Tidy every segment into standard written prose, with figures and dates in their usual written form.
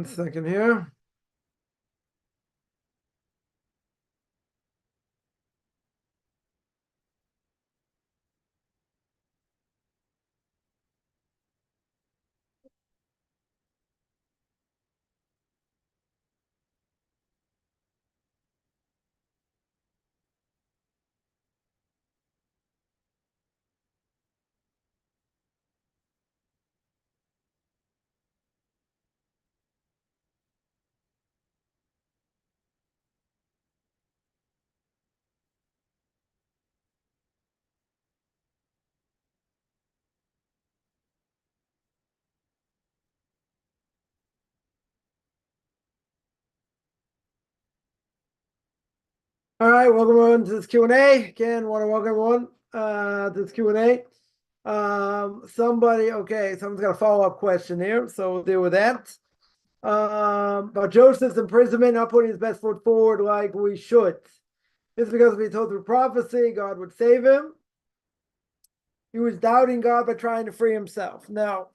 1 second here. All right, welcome on to this Q&A. Again, want to welcome everyone to this Q&A. Someone's got a follow-up question here, so we'll deal with that. About Joseph's imprisonment, not putting his best foot forward like we should. This is because we told through prophecy God would save him. He was doubting God by trying to free himself. Now,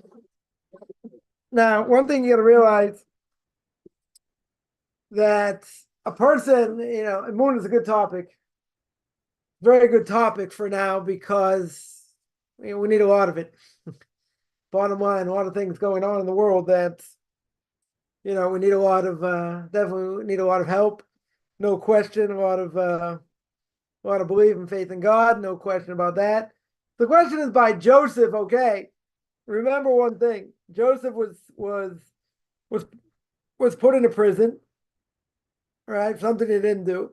one thing you got to realize that a person, emunah is a good topic. Very good topic for now because we need a lot of it. Bottom line, a lot of things going on in the world that, we need a lot of, definitely need a lot of help. No question, a lot of belief and faith in God. No question about that. The question is by Joseph. Okay, remember one thing: Joseph was put into prison, right? Something he didn't do.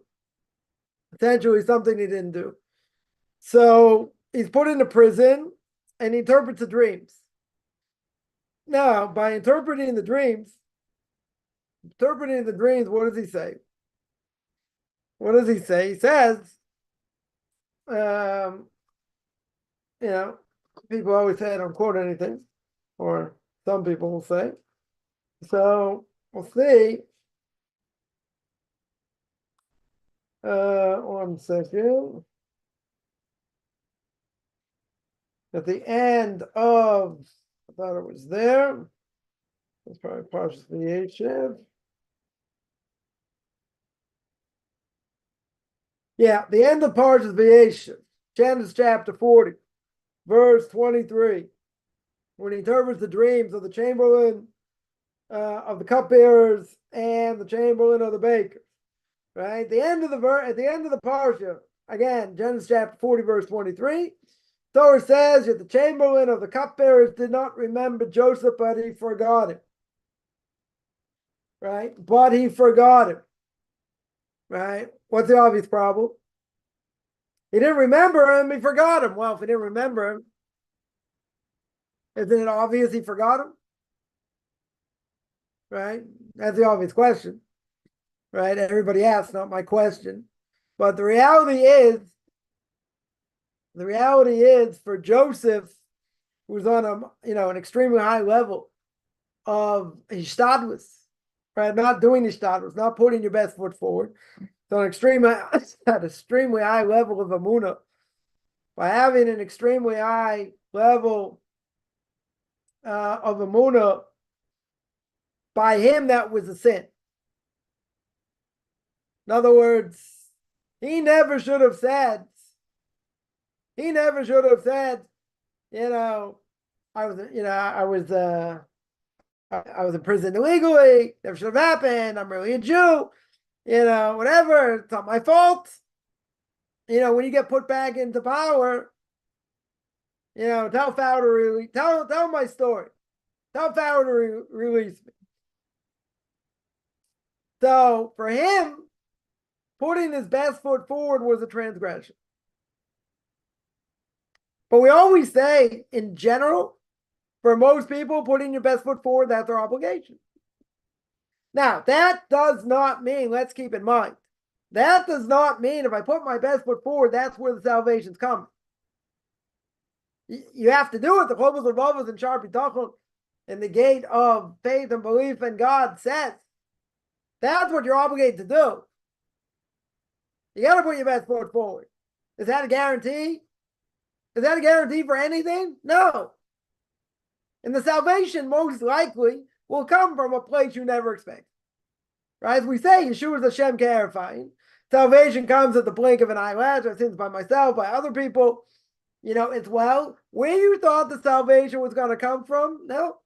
Potentially something he didn't do. So he's put into prison, and he interprets the dreams. Now, by interpreting the dreams, what does he say? What does he say? He says, people always say I don't quote anything, or some people will say. So we'll see. 1 second. At the end of, I thought it was there. That's probably Parshas Vayeshev. Yeah, the end of Parshas Vayeshev, Genesis chapter 40, verse 23, when he interprets the dreams of the chamberlain, of the cupbearers, and the chamberlain of the bakers. Right, at the end of the parsha, again, Genesis chapter 40, verse 23, Torah says that the chamberlain of the cupbearers did not remember Joseph, but he forgot him. Right, but he forgot him. Right, what's the obvious problem? He didn't remember him, he forgot him. Well, if he didn't remember him, isn't it obvious he forgot him? Right, that's the obvious question. Right, everybody asks, not my question. But the reality is for Joseph, who's on an extremely high level of hishtadlus, right? Not doing hishtadlus, not putting your best foot forward. So an extremely high level of emunah. By having an extremely high level of emunah, by him that was a sin. In other words, he never should have said, I was in prison illegally. Never should have happened. I'm really a Jew. Whatever. It's not my fault. When you get put back into power, tell Pharaoh to tell my story. Tell Pharaoh to release me. So for him, putting his best foot forward was a transgression. But we always say, in general, for most people, putting your best foot forward, that's their obligation. Now, that does not mean, let's keep in mind, that does not mean if I put my best foot forward, that's where the salvation's coming. You have to do it. The Chobos of Avos and Shar bitachon in the gate of faith and belief in God says, that's what you're obligated to do. You got to put your best foot forward. Is that a guarantee? Is that a guarantee for anything? No. In the salvation, most likely, will come from a place you never expect. Right? As we say, Yeshua is Hashem clarifying. Salvation comes at the blink of an eyelash. I've seen by myself, by other people, as well. Where you thought the salvation was going to come from, no.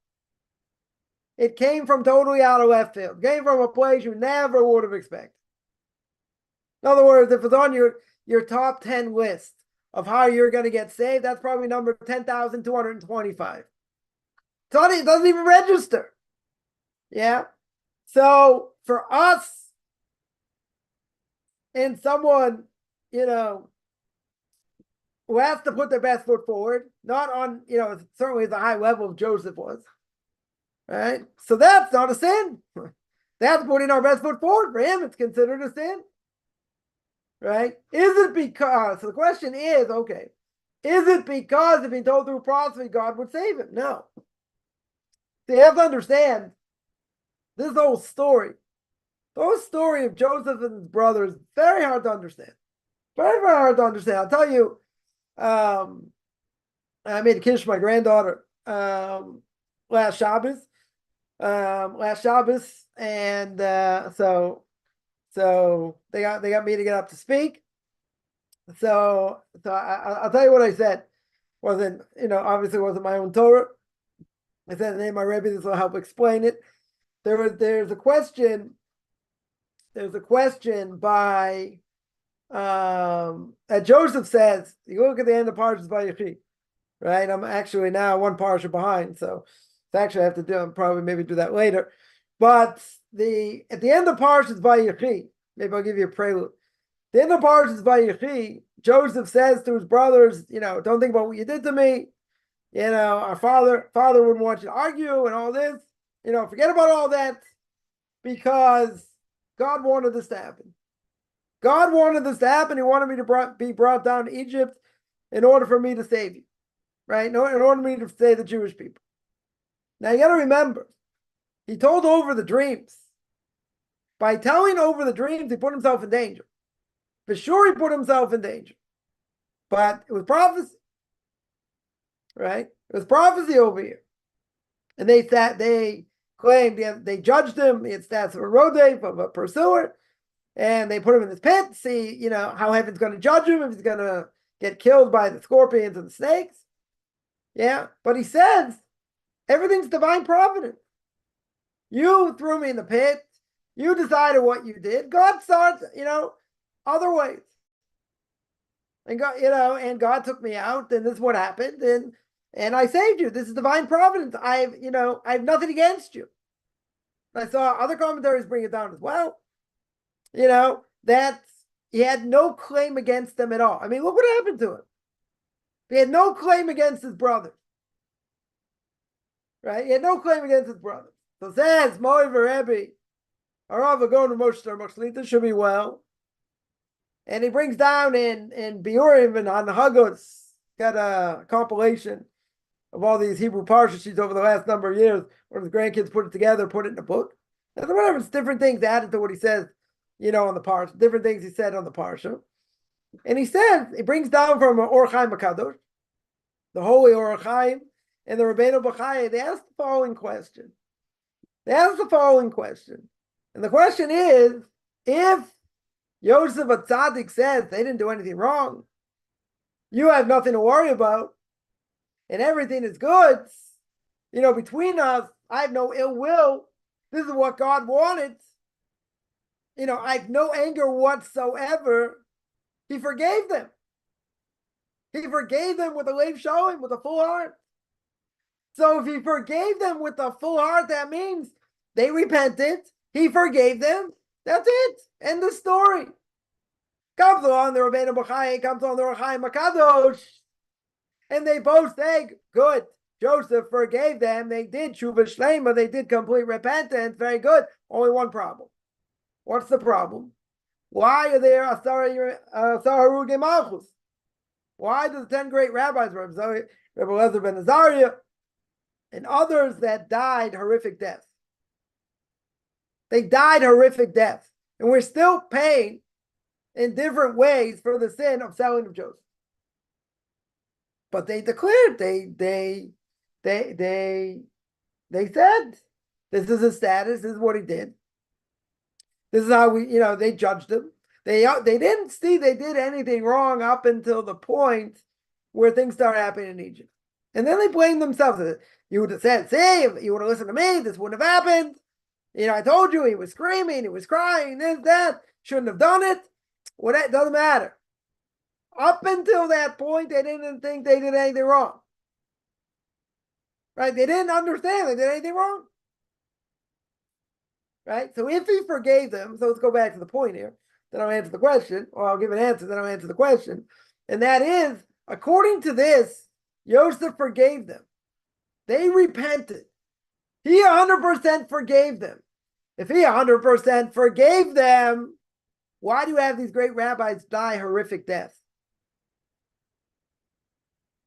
It came from totally out of left field. It came from a place you never would have expected. In other words, if it's on your top 10 list of how you're going to get saved, that's probably number 10,225. So it doesn't even register. Yeah. So for us and someone, who has to put their best foot forward, not on, certainly the high level of Joseph was, right? So that's not a sin. That's putting our best foot forward. For him, it's considered a sin. Right? Is it because, so the question is, okay, is it because if he told through prophecy, God would save him? No. So you have to understand this whole story. The whole story of Joseph and his brothers, very hard to understand. Very, very hard to understand. I'll tell you, I made a kiddush for my granddaughter last Shabbos. And so they got me to get up to speak. So I'll tell you what I said. Obviously wasn't my own Torah. I said the name of my Rebbe. This will help explain it. There's a question. There's a question by Joseph says. You look at the end of Parshas Vayechi, right? I'm actually now one parsha behind, so actually I have to maybe do that later. But at the end of Parshas Vayechi, maybe I'll give you a prelude. At the end of Parshas Vayechi, Joseph says to his brothers, don't think about what you did to me. Our father wouldn't want you to argue and all this. Forget about all that, because God wanted this to happen. God wanted this to happen. He wanted me to be brought down to Egypt in order for me to save you, right? In order for me to save the Jewish people. Now you got to remember, he told over the dreams. By telling over the dreams, he put himself in danger. For sure, he put himself in danger. But it was prophecy, right? It was prophecy over here. And they claimed they judged him. He had stats of a rodef, of a pursuer. And they put him in this pit to see, how heaven's going to judge him, if he's going to get killed by the scorpions and the snakes. Yeah. But he says, everything's divine providence. You threw me in the pit. You decided what you did. God starts, other ways. And God, and God took me out, and this is what happened, and I saved you. This is divine providence. I have nothing against you. I saw other commentaries bring it down as well. That he had no claim against them at all. I mean, look what happened to him. He had no claim against his brothers. Right? He had no claim against his brothers. So says Moiv Rebbe, Arav going to Moshe Moshlita should be well. And he brings down in Biurim and on Hagos, got a compilation of all these Hebrew parsha sheets over the last number of years, where the grandkids put it together, put it in a book. And whatever, it's different things added to what he says, on the parsha, different things he said on the parsha. And he says, he brings down from Or Chaim HaKadosh, the holy Or Chaim, and the Rabbeinu Bachai, they ask the following question. And the question is, if Yosef HaTzaddik says they didn't do anything wrong, you have nothing to worry about, and everything is good, between us, I have no ill will. This is what God wanted. I have no anger whatsoever. He forgave them. He forgave them with a lev shalom, with a full heart. So if he forgave them with a full heart, that means they repented. He forgave them. That's it. End of story. Comes on the Rabbeinu Bachai, comes on the Or Chaim HaKadosh, and they both say, good. Joseph forgave them. They did Tshuva Shlema. They did complete repentance. Very good. Only one problem. What's the problem? Why are there Asar Harugei Malchus? Why do the 10 great rabbis, Rabbi Elazar ben Azariah, and others that died horrific deaths? They died horrific deaths. And we're still paying in different ways for the sin of selling of Joseph. But they declared, they said, This is his status. This is what he did. This is how they judged him. They didn't see they did anything wrong up until the point where things started happening in Egypt. And then they blamed themselves. You would have said, see, if you would have listened to me, this wouldn't have happened. I told you he was screaming, he was crying, this, that. Shouldn't have done it. Well, that doesn't matter. Up until that point, they didn't think they did anything wrong. Right? They didn't understand they did anything wrong. Right? So if he forgave them, so let's go back to the point here. Then I'll answer the question, or I'll give an answer, then I'll answer the question. And that is, according to this, Yosef forgave them. They repented. He 100% forgave them. If he 100% forgave them, why do you have these great rabbis die horrific deaths?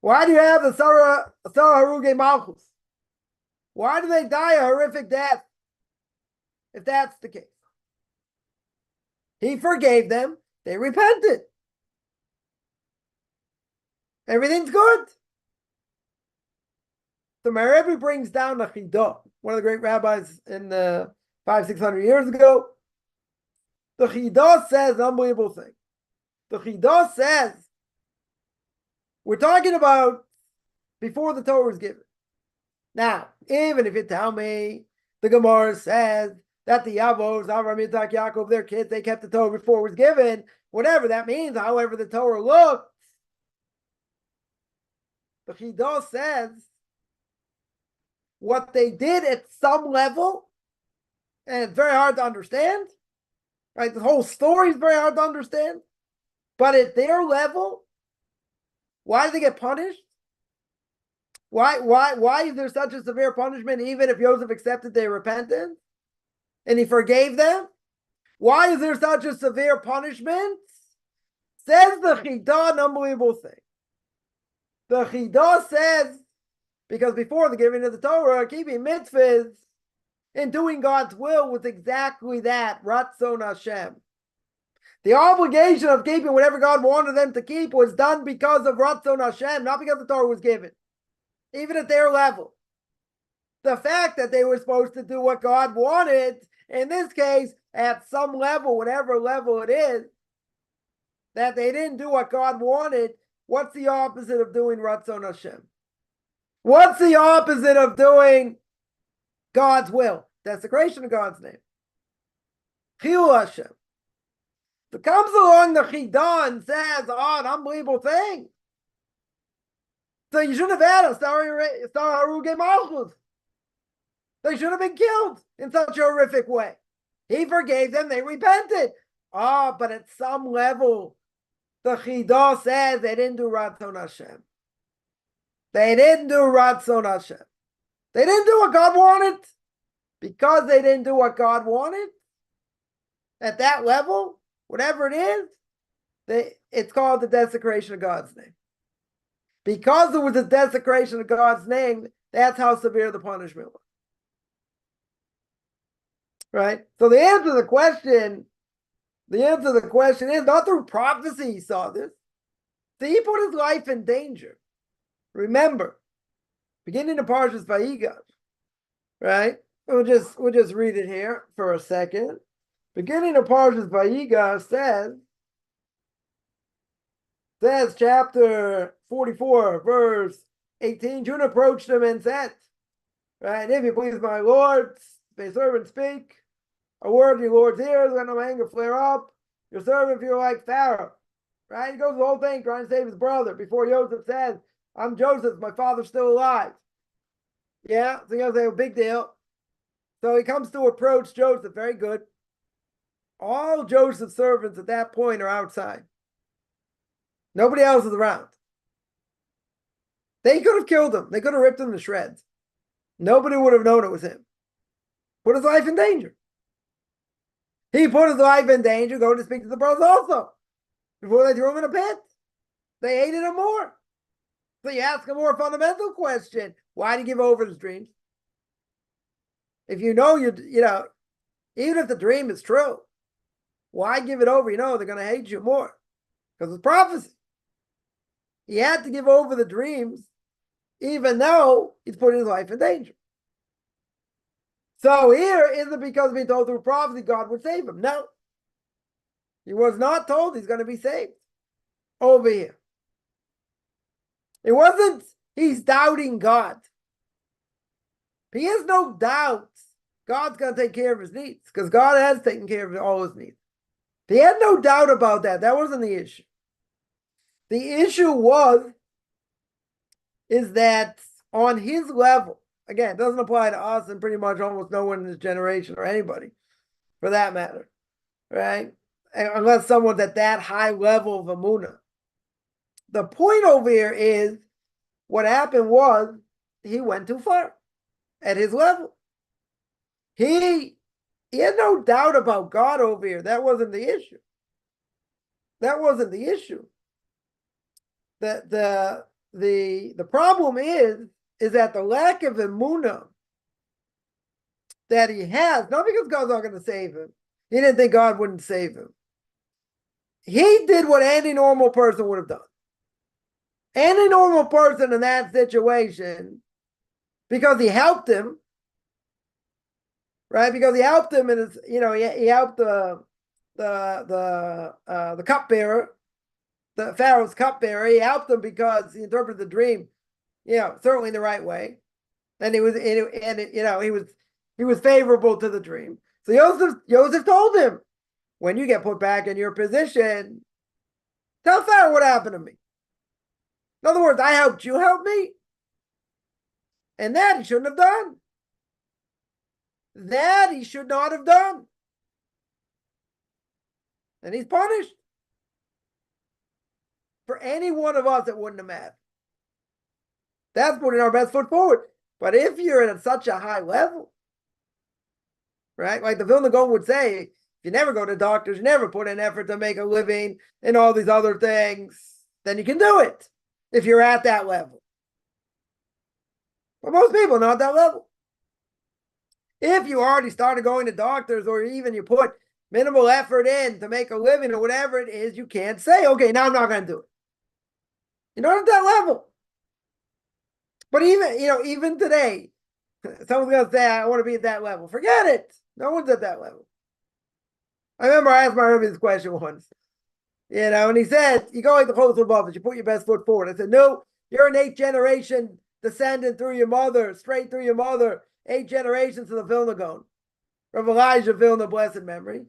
Why do you have the Sarah Haruge Malchus? Why do they die a horrific death? If that's the case. He forgave them. They repented. Everything's good. So my Rebbe brings down the Chidah, one of the great rabbis in 500-600 years ago. The Chidah says an unbelievable thing. The Chidah says, we're talking about before the Torah was given. Now, even if you tell me the Gemara says that the Avos, Avram, Yitzhak, Yaakov, their kids, they kept the Torah before it was given, whatever that means, however the Torah looked, the Chidah says what they did at some level, and it's very hard to understand, right? The whole story is very hard to understand, but at their level, why did they get punished? Why is there such a severe punishment even if Yosef accepted their repentance and he forgave them? Why is there such a severe punishment? Says the Chidah, an unbelievable thing. The Chidah says, because before the giving of the Torah, keeping mitzvahs and doing God's will was exactly that, Ratzon Hashem. The obligation of keeping whatever God wanted them to keep was done because of Ratzon Hashem, not because the Torah was given. Even at their level. The fact that they were supposed to do what God wanted, in this case, at some level, whatever level it is, that they didn't do what God wanted, what's the opposite of doing Ratzon Hashem? What's the opposite of doing God's will? Desecration of God's name. Chilul Hashem. So comes along the Chidah and says, an unbelievable thing. So you shouldn't have had a Star Haruge Malchus. They should have been killed in such a horrific way. He forgave them, they repented. But at some level, the Chidah says they didn't do Ratzon Hashem. They didn't do Ratzon Hashem. They didn't do what God wanted. Because they didn't do what God wanted, at that level, whatever it is, it's called the desecration of God's name. Because it was a desecration of God's name, that's how severe the punishment was. Right? So the answer to the question is not through prophecy he saw this. So he put his life in danger. Remember, beginning of Parshas Vayigash, right? We'll just read it here for a second. Beginning of Parshas Vayigash says chapter 44, verse 18, Judah approached him and said, right, if you please, my Lord, may servant speak. A word in your Lord's ears, let no anger flare up. Your servant feel like Pharaoh. Right? He goes the whole thing trying to save his brother before Yosef says, I'm Joseph, my father's still alive. Yeah, so you say a big deal. So he comes to approach Joseph, very good. All Joseph's servants at that point are outside. Nobody else is around. They could have killed him. They could have ripped him to shreds. Nobody would have known it was him. Put his life in danger. He put his life in danger going to speak to the brothers also. Before they threw him in a pit. They hated him more. So you ask a more fundamental question. Why did he give over his dreams? If you know, even if the dream is true, why give it over? You know they're going to hate you more. Because it's prophecy. He had to give over the dreams, even though he's putting his life in danger. So here, is it because being told through prophecy God would save him? No. He was not told he's going to be saved over here. It wasn't he's doubting God. He has no doubt God's going to take care of his needs because God has taken care of all his needs. He had no doubt about that. That wasn't the issue. The issue is that on his level, again, it doesn't apply to us and pretty much almost no one in this generation or anybody for that matter, right? Unless someone's at that high level of emunah. The point over here is what happened was he went too far at his level. He had no doubt about God over here. That wasn't the issue. That wasn't the issue. The problem is that the lack of emunah that he has, not because God's not going to save him. He didn't think God wouldn't save him. He did what any normal person would have done. Any normal person in that situation, because he helped him, right? Because he helped him, and he helped the cupbearer, the Pharaoh's cupbearer. He helped him because he interpreted the dream, certainly in the right way, and he was favorable to the dream. So Joseph told him, when you get put back in your position, tell Pharaoh what happened to me. In other words, I helped you help me. And that he shouldn't have done. That he should not have done. And he's punished. For any one of us, it wouldn't have mattered. That's putting our best foot forward. But if you're at such a high level, right? Like the Vilna Gaon would say, you never go to doctors, you never put in effort to make a living and all these other things, then you can do it if you're at that level. But most people are not at that level. If you already started going to doctors or even you put minimal effort in to make a living or whatever it is, you can't say, okay, now I'm not going to do it. You're not at that level. But even today, someone's going to say, I want to be at that level. Forget it. No one's at that level. I remember I asked my Rebbe this question once, and he said, you go like the Chosel Bavos, you put your best foot forward. I said, no, you're an 8th generation descendant through your mother, straight through your mother, 8 generations to the Vilna Gaon. Rav Elijah Vilna, blessed memory.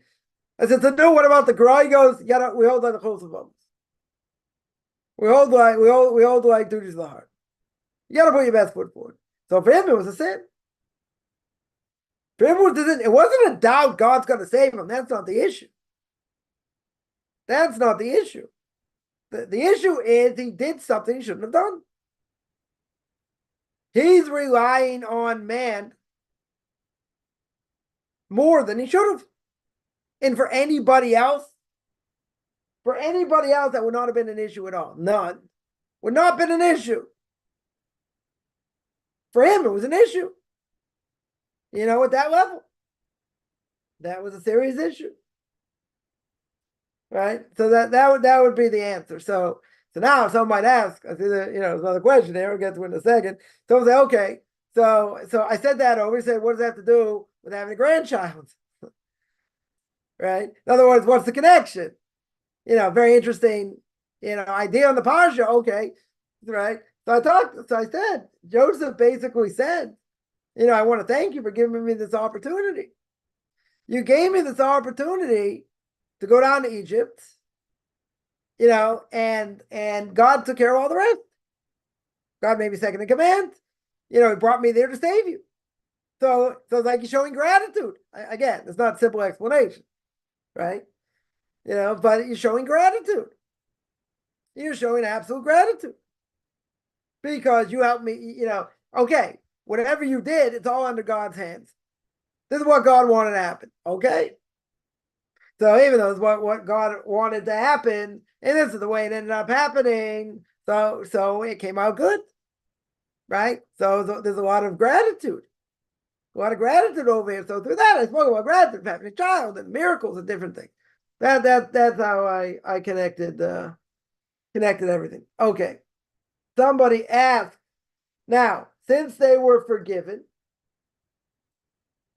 I said, so no, what about the Gra? He goes, we hold like the Chosel Bavos. We hold like duties of the heart. You got to put your best foot forward. So for him, it was a sin. For him, it wasn't a doubt God's going to save him. That's not the issue. That's not the issue. The issue is he did something he shouldn't have done. He's relying on man more than he should have. And for anybody else, that would not have been an issue at all. None. Would not have been an issue. For him, it was an issue. At that level. That was a serious issue. Right? So that would be the answer. So now someone might ask, I see there's another question there, we'll get to it in a second. Someone say, okay, so I said that over, he said, what does that have to do with having a grandchild? Right? In other words, what's the connection? Very interesting, idea on the parsha, okay, right? So I said, Joseph basically said, I want to thank you for giving me this opportunity. You gave me this opportunity to go down to Egypt, and God took care of all the rest. God made me second in command. He brought me there to save you. So it's like you're showing gratitude. Again, it's not a simple explanation, right? But you're showing gratitude. You're showing absolute gratitude. Because you helped me, okay, whatever you did, it's all under God's hands. This is what God wanted to happen, okay? So even though it's what God wanted to happen, and this is the way it ended up happening, so it came out good, right? So there's a lot of gratitude. A lot of gratitude over here. So through that, I spoke about gratitude, having a child, and miracles and different things. That's how I connected everything. Okay. Somebody asked, now, since they were forgiven,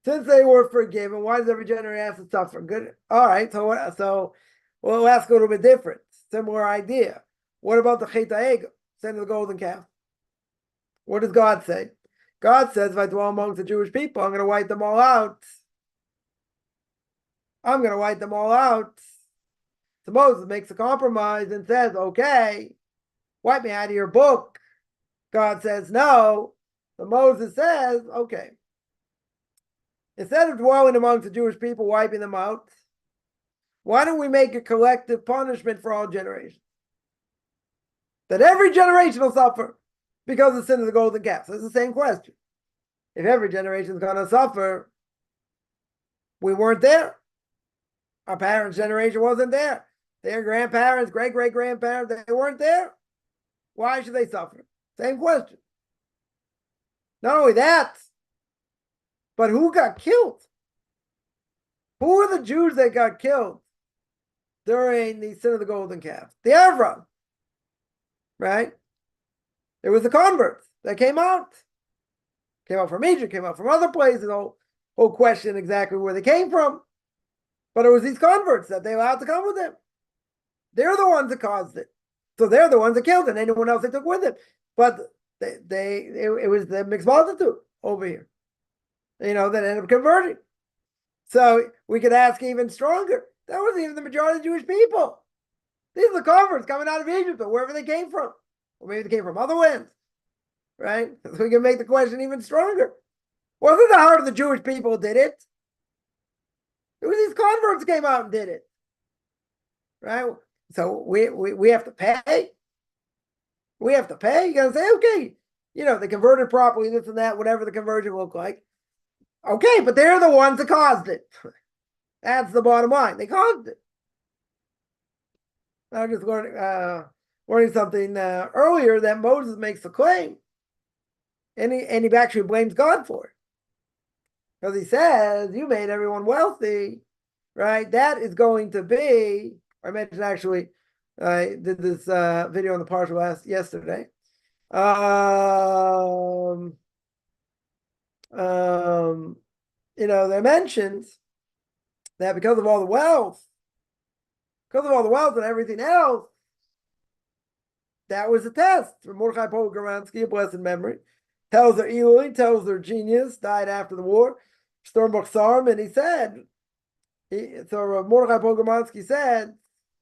Since they were forgiven, why does every generation have to suffer? Good. All right. So we'll ask a little bit different. Similar idea. What about the Chet HaEgel, sin of the golden calf? What does God say? God says, if I dwell amongst the Jewish people, I'm going to wipe them all out. I'm going to wipe them all out. So Moses makes a compromise and says, okay, wipe me out of your book. God says, no. So Moses says, okay. Instead of dwelling amongst the Jewish people, wiping them out, why don't we make a collective punishment for all generations? That every generation will suffer because of the sin of the golden calf. So it's the same question. If every generation is going to suffer, we weren't there. Our parents' generation wasn't there. Their grandparents, great-great-grandparents, they weren't there. Why should they suffer? Same question. Not only that, but who got killed? Who are the Jews that got killed during the sin of the golden calf? The Avram, right? It was the converts that came out. Came out from Egypt, came out from other places. The whole question exactly where they came from. But it was these converts that they allowed to come with them. They're the ones that caused it. So they're the ones that killed it. Anyone else they took with them. But it was the mixed multitude over here, that ended up converting. So we could ask even stronger. That wasn't even the majority of the Jewish people. These are the converts coming out of Egypt or wherever they came from. Or maybe they came from other lands. Right? So we can make the question even stronger. Wasn't the heart of the Jewish people did it? It was these converts came out and did it. Right? So we have to pay. We have to pay. You gotta say, okay, they converted properly, this and that, whatever the conversion looked like. Okay, but they're the ones that caused it. That's the bottom line. They caused it. I was just learning something earlier that Moses makes a claim. And he actually blames God for it. Because he says, you made everyone wealthy, right? That is going to be, I mentioned actually, I did this video on the Patriarchs yesterday. They mentioned that because of all the wealth and everything else, that was a test. Mordechai Pogormansky, a blessed memory, tells their Eloi, tells their genius, died after the war, Stormbach Sarm, and he said, Mordechai Pogormansky said,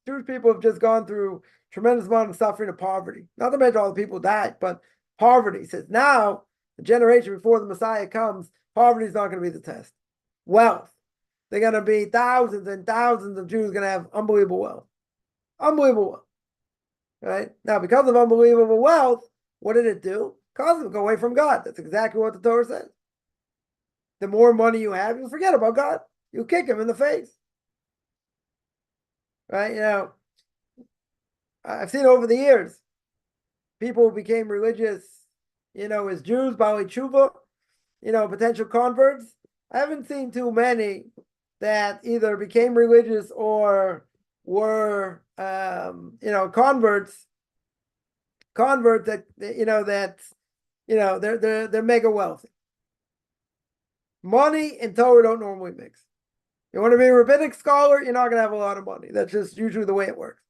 Jewish people have just gone through tremendous amount of suffering and poverty. Not to mention all the people died, but poverty. He says, now, the generation before the Messiah comes, poverty is not going to be the test. Wealth. They're going to be thousands and thousands of Jews going to have unbelievable wealth. Unbelievable wealth. Right? Now, because of unbelievable wealth, what did it do? Caused them to go away from God. That's exactly what the Torah says. The more money you have, you forget about God. You kick him in the face. Right? I've seen over the years, people who became religious, as Jews, Bali Tshuva, potential converts. I haven't seen too many that either became religious or were, converts that, they're mega wealthy. Money and Torah don't normally mix. You want to be a rabbinic scholar, you're not going to have a lot of money. That's just usually the way it works.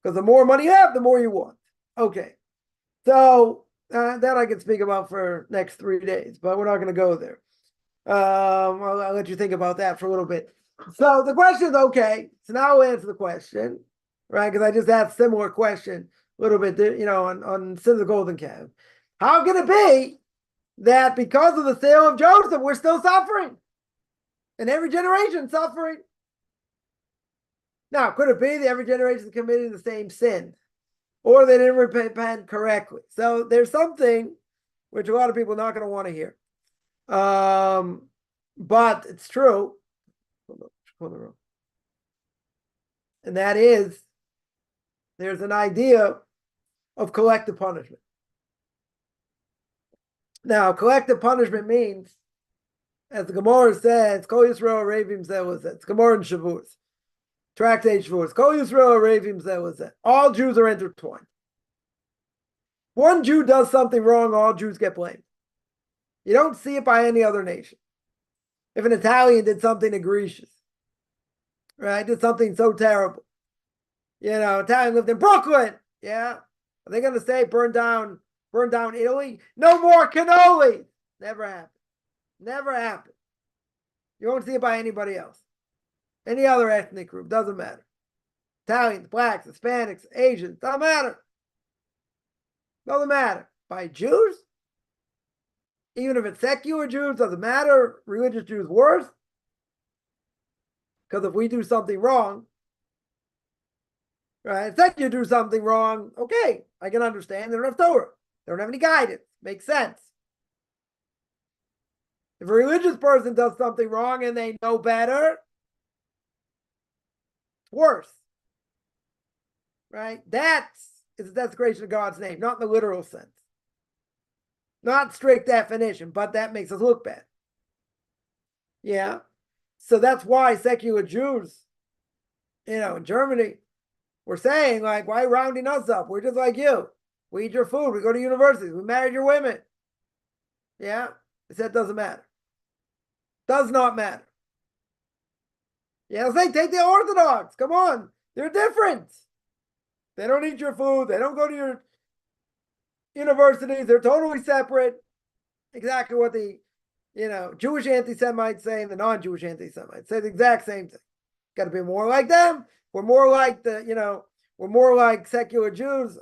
Because the more money you have, the more you want. Okay. So that I can speak about for next 3 days, but we're not going to go there. I'll let you think about that for a little bit. So the question is, okay, so now I'll answer the question, right? Because I just asked a similar question a little bit, on sin of the golden calf. How can it be that because of the sale of Joseph, we're still suffering? And every generation suffering? Now, could it be that every generation is committing the same sin? Or they didn't repent correctly? So there's something which a lot of people are not going to want to hear. But it's true. And that is, there's an idea of collective punishment. Now, collective punishment means, as the Gemara says, Kol Yisrael Ravim Zeh. It's Gemara in Shavuos. Tractate Shavuos. Kol Yisrael Ravim Zeh. All Jews are intertwined. One Jew does something wrong, all Jews get blamed. You don't see it by any other nation. If an Italian did something egregious, right? Did something so terrible. Italian lived in Brooklyn. Yeah. Are they going to say burn down Italy? No more cannoli. Never happened. Never happened. You won't see it by anybody else. Any other ethnic group, doesn't matter. Italians, blacks, Hispanics, Asians, doesn't matter. Doesn't matter. By Jews, even if it's secular Jews, doesn't matter. Religious Jews worse. Because if we do something wrong, right? Secular do something wrong, okay, I can understand. They don't have Torah. They don't have any guidance. Makes sense. If a religious person does something wrong and they know better, it's worse. Right? That's a desecration of God's name, not in the literal sense. Not strict definition, but that makes us look bad. Yeah. So that's why secular Jews, in Germany, were saying, like, why are you rounding us up? We're just like you. We eat your food. We go to universities. We married your women. Yeah. They said it doesn't matter. Does not matter. Yeah, let's say take the Orthodox. Come on. They're different. They don't eat your food. They don't go to your universities. They're totally separate. Exactly what the, Jewish anti-Semites say and the non-Jewish anti-Semites say the exact same thing. Got to be more like them. We're more like we're more like secular Jews.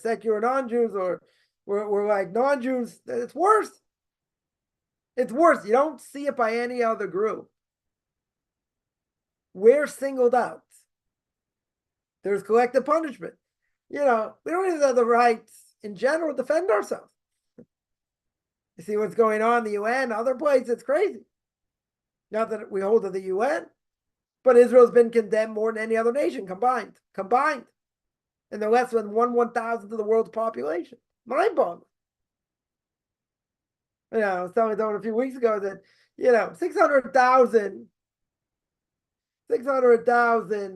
Secular non-Jews, or we're like non-Jews. It's worse. It's worse. You don't see it by any other group. We're singled out. There's collective punishment. We don't even have the rights in general to defend ourselves. You see what's going on in the UN, other places, it's crazy. Not that we hold to the UN, but Israel's been condemned more than any other nation combined. And they're less than 1/1000th of the world's population. Mind-boggling. I was telling someone a few weeks ago that, 600,000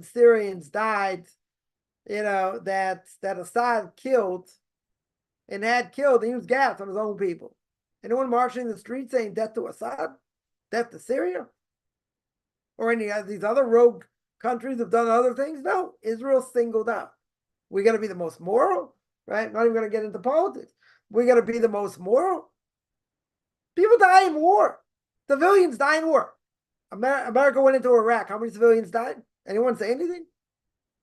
Syrians died, that Assad killed and had killed and used gas on his own people. Anyone marching in the street saying death to Assad? Death to Syria? Or any of these other rogue countries have done other things? No, Israel singled out. We got to be the most moral, right? Not even going to get into politics. We got to be the most moral. People die in war. Civilians die in war. America went into Iraq. How many civilians died? Anyone say anything?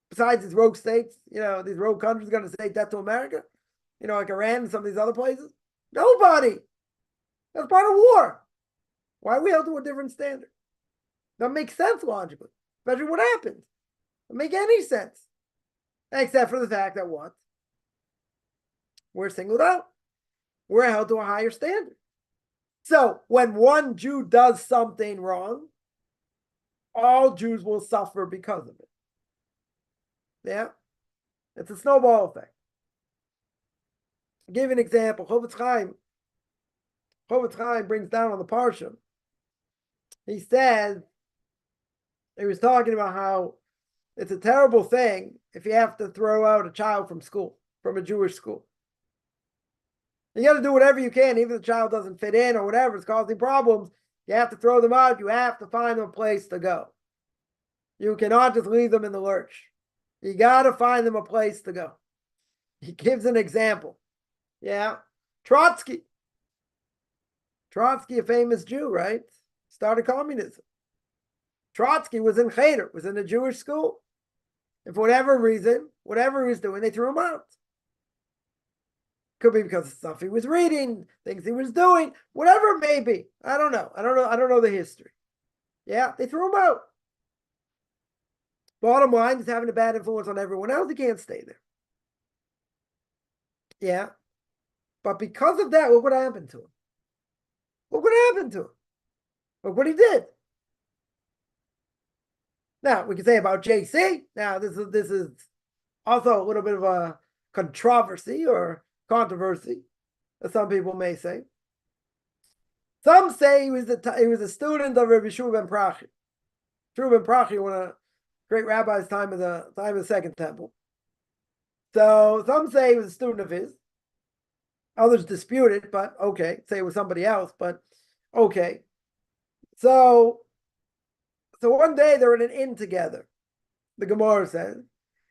Besides these rogue states, these rogue countries going to say death to America? Like Iran and some of these other places? Nobody. That's part of war. Why are we held to a different standard? That makes sense logically, especially what happened. It doesn't make any sense. Except for the fact that what? We're singled out. We're held to a higher standard. So when one Jew does something wrong, all Jews will suffer because of it. Yeah? It's a snowball effect. I'll give you an example. Avos Chaim brings down on the Parsha. He says, he was talking about how it's a terrible thing if you have to throw out a child from school, from a Jewish school. You got to do whatever you can, even if the child doesn't fit in or whatever, it's causing problems. You have to throw them out. You have to find them a place to go. You cannot just leave them in the lurch. You got to find them a place to go. He gives an example. Yeah. Trotsky, a famous Jew, right? Started communism. Trotsky was in Cheder, was in a Jewish school. And for whatever reason, whatever he was doing, they threw him out. Could be because of stuff he was reading, things he was doing, whatever it may be. I don't know. I don't know the history. Yeah, they threw him out. Bottom line, he's having a bad influence on everyone else. He can't stay there. Yeah. But because of that, look what happened to him. Look what happened to him. Look what he did. Now, we can say about JC. Now, this is also a little bit of a controversy or controversy, as some people may say. Some say he was a student of Rabbi Shua ben Prachi. Shua ben Prachi, one of the great rabbis time of the Second Temple. So some say he was a student of his. Others dispute it, but okay. Say it was somebody else, but okay. So one day they're in an inn together, the Gemara says,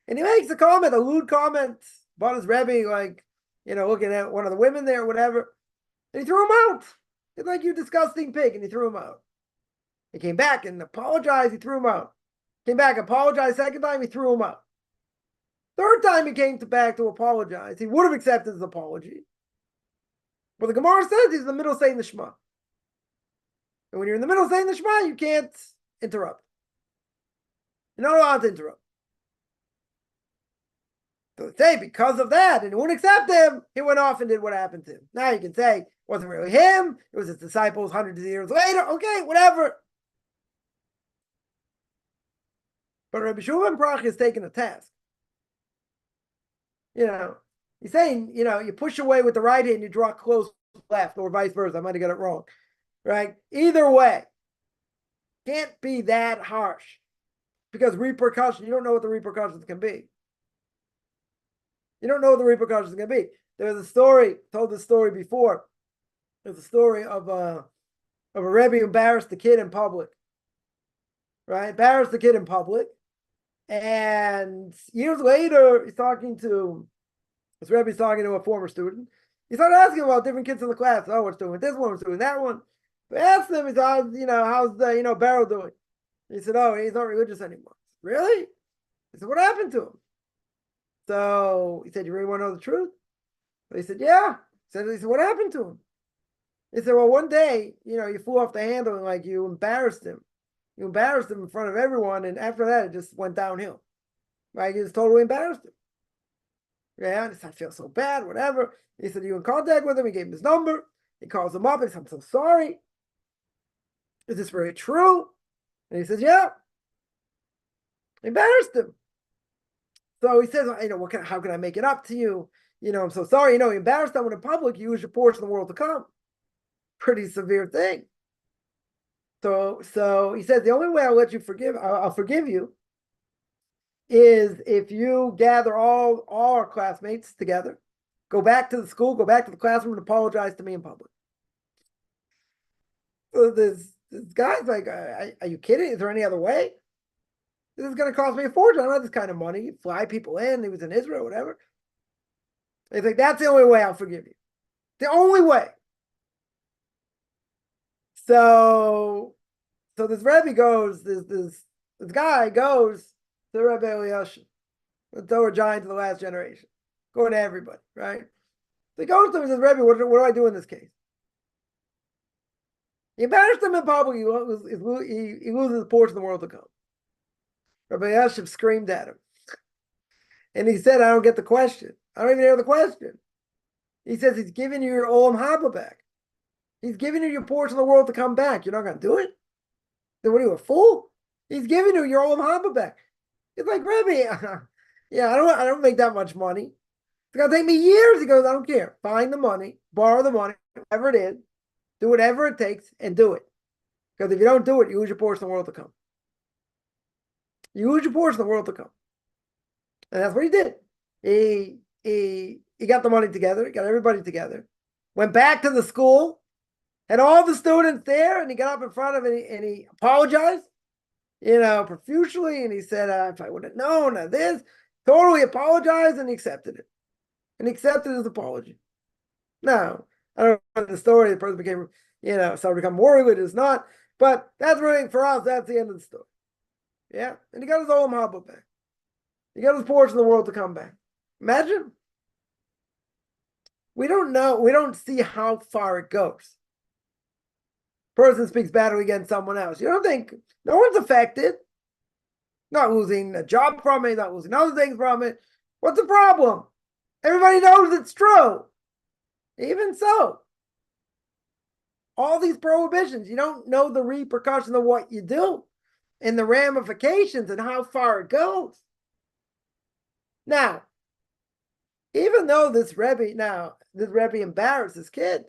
and he makes a comment, a lewd comment about his Rebbe, like, looking at one of the women there or whatever, and he threw him out. He's like, "You disgusting pig," and he threw him out. He came back and apologized, he threw him out. Came back, apologized, second time, he threw him out. Third time he came back to apologize, he would have accepted his apology. But the Gemara says he's in the middle saying the Shema. And when you're in the middle saying the Shema, you can't interrupt. You're not allowed to interrupt. So they say because of that, and he wouldn't accept him, he went off and did what happened to him. Now you can say it wasn't really him, it was his disciples hundreds of years later. Okay, whatever. But Rabbi Shulman Brach is taking a task. He's saying, you push away with the right hand, you draw close with the left, or vice versa. I might have got it wrong. Right? Either way, can't be that harsh. Because repercussion, you don't know what the repercussions can be. You don't know what the repercussions can be. There's a story, told this story before. There's a story of a Rebbe who embarrassed the kid in public. Right? Embarrassed the kid in public. And years later, this Rebbe's talking to a former student. He started asking about different kids in the class. Oh, what's doing with this one, what's doing that one. But asked him, he said, how's Barrow doing? He said, oh, he's not religious anymore. Really? He said, what happened to him? So he said, you really want to know the truth? He said, yeah. He said, what happened to him? He said, well, one day, you flew off the handle and like you embarrassed him. You embarrassed him in front of everyone, and after that, it just went downhill. Right? You just totally embarrassed him. Yeah, he said, I feel so bad, whatever. He said, you in contact with him? He gave him his number. He calls him up and he says, I'm so sorry. Is this very true? And he says, yeah. Embarrassed him. So he says, how can I make it up to you? I'm so sorry. You embarrassed someone in public, you use your portion of the world to come. Pretty severe thing. So he says, the only way I'll forgive you is if you gather all our classmates together, go back to the school, go back to the classroom and apologize to me in public. So this guy's like, are you kidding? Is there any other way? This is going to cost me a fortune. I don't have this kind of money. You fly people in. He was in Israel, whatever. He's like, that's the only way I'll forgive you. The only way. So this Rebbe goes, this guy goes to Rabbi Eliashib, the Torah giant of the last generation, going to everybody, right? So he goes to him and says, Rebbe, what do I do in this case? He embarrassed him in public. He loses his portion of the world to come. Rabbi Eliashib screamed at him. And he said, I don't get the question. I don't even hear the question. He says, he's giving you your Olam Haba back. He's giving you your portion of the world to come back. You're not going to do it? Then what are you, a fool? He's giving you your Olam Haba back. It's like, Rebbe, yeah, I don't make that much money. It's going to take me years. He goes, I don't care. Find the money, borrow the money, whatever it is, do whatever it takes and do it. Because if you don't do it, you lose your portion of the world to come. You lose your portion of the world to come. And that's what he did. He got the money together, got everybody together, went back to the school, had all the students there, and he got up in front of it and he apologized, profusely, and he said, if I would have known this, totally apologized, and he accepted it. And he accepted his apology. Now, I don't know the story, the person became, started to become more religious, not, but that's really, for us, that's the end of the story. Yeah, and he got his Olam Haba back. He got his portion of the world to come back. Imagine. We don't know, we don't see how far it goes. Person speaks badly against someone else. You don't think, no one's affected. Not losing a job from it, not losing other things from it. What's the problem? Everybody knows it's true. Even so, all these prohibitions, you don't know the repercussions of what you do and the ramifications and how far it goes. Now, even though this Rebbe embarrassed this kid,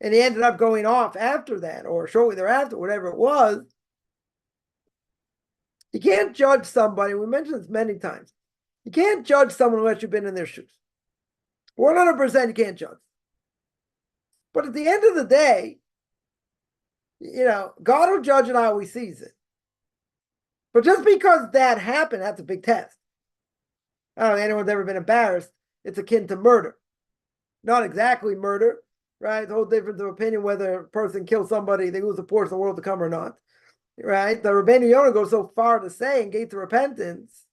and he ended up going off after that, or shortly thereafter, whatever it was, you can't judge somebody. We mentioned this many times. You can't judge someone unless you've been in their shoes. 100% you can't judge. But at the end of the day, God will judge it how he sees it. But just because that happened, that's a big test. I don't know if anyone's ever been embarrassed. It's akin to murder. Not exactly murder, right? The whole difference of opinion whether a person kills somebody, they lose a portion of the world to come or not, right? The Rabbeinu Yonah goes so far to say in Gate to Repentance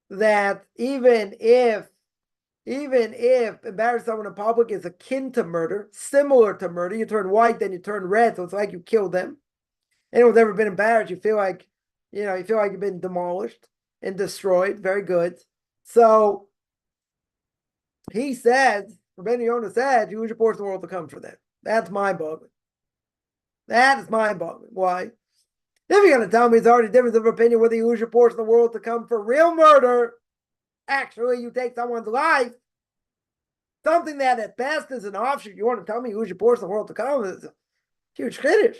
that even if embarrassing someone in public is akin to murder, similar to murder, you turn white, then you turn red, so it's like you killed them. Anyone's ever been embarrassed, you feel like you've been demolished and destroyed. Very good. So he says, Rabbeinu Yonah said, use your portion of the world to come for that. That's mind-boggling. That is mind-boggling. Why? If you're going to tell me it's already a difference of opinion whether you use your portion of the world to come for real murder, actually you take someone's life, something that at best is an offshoot, you want to tell me you use your portion of the world to come, is a huge chiddush.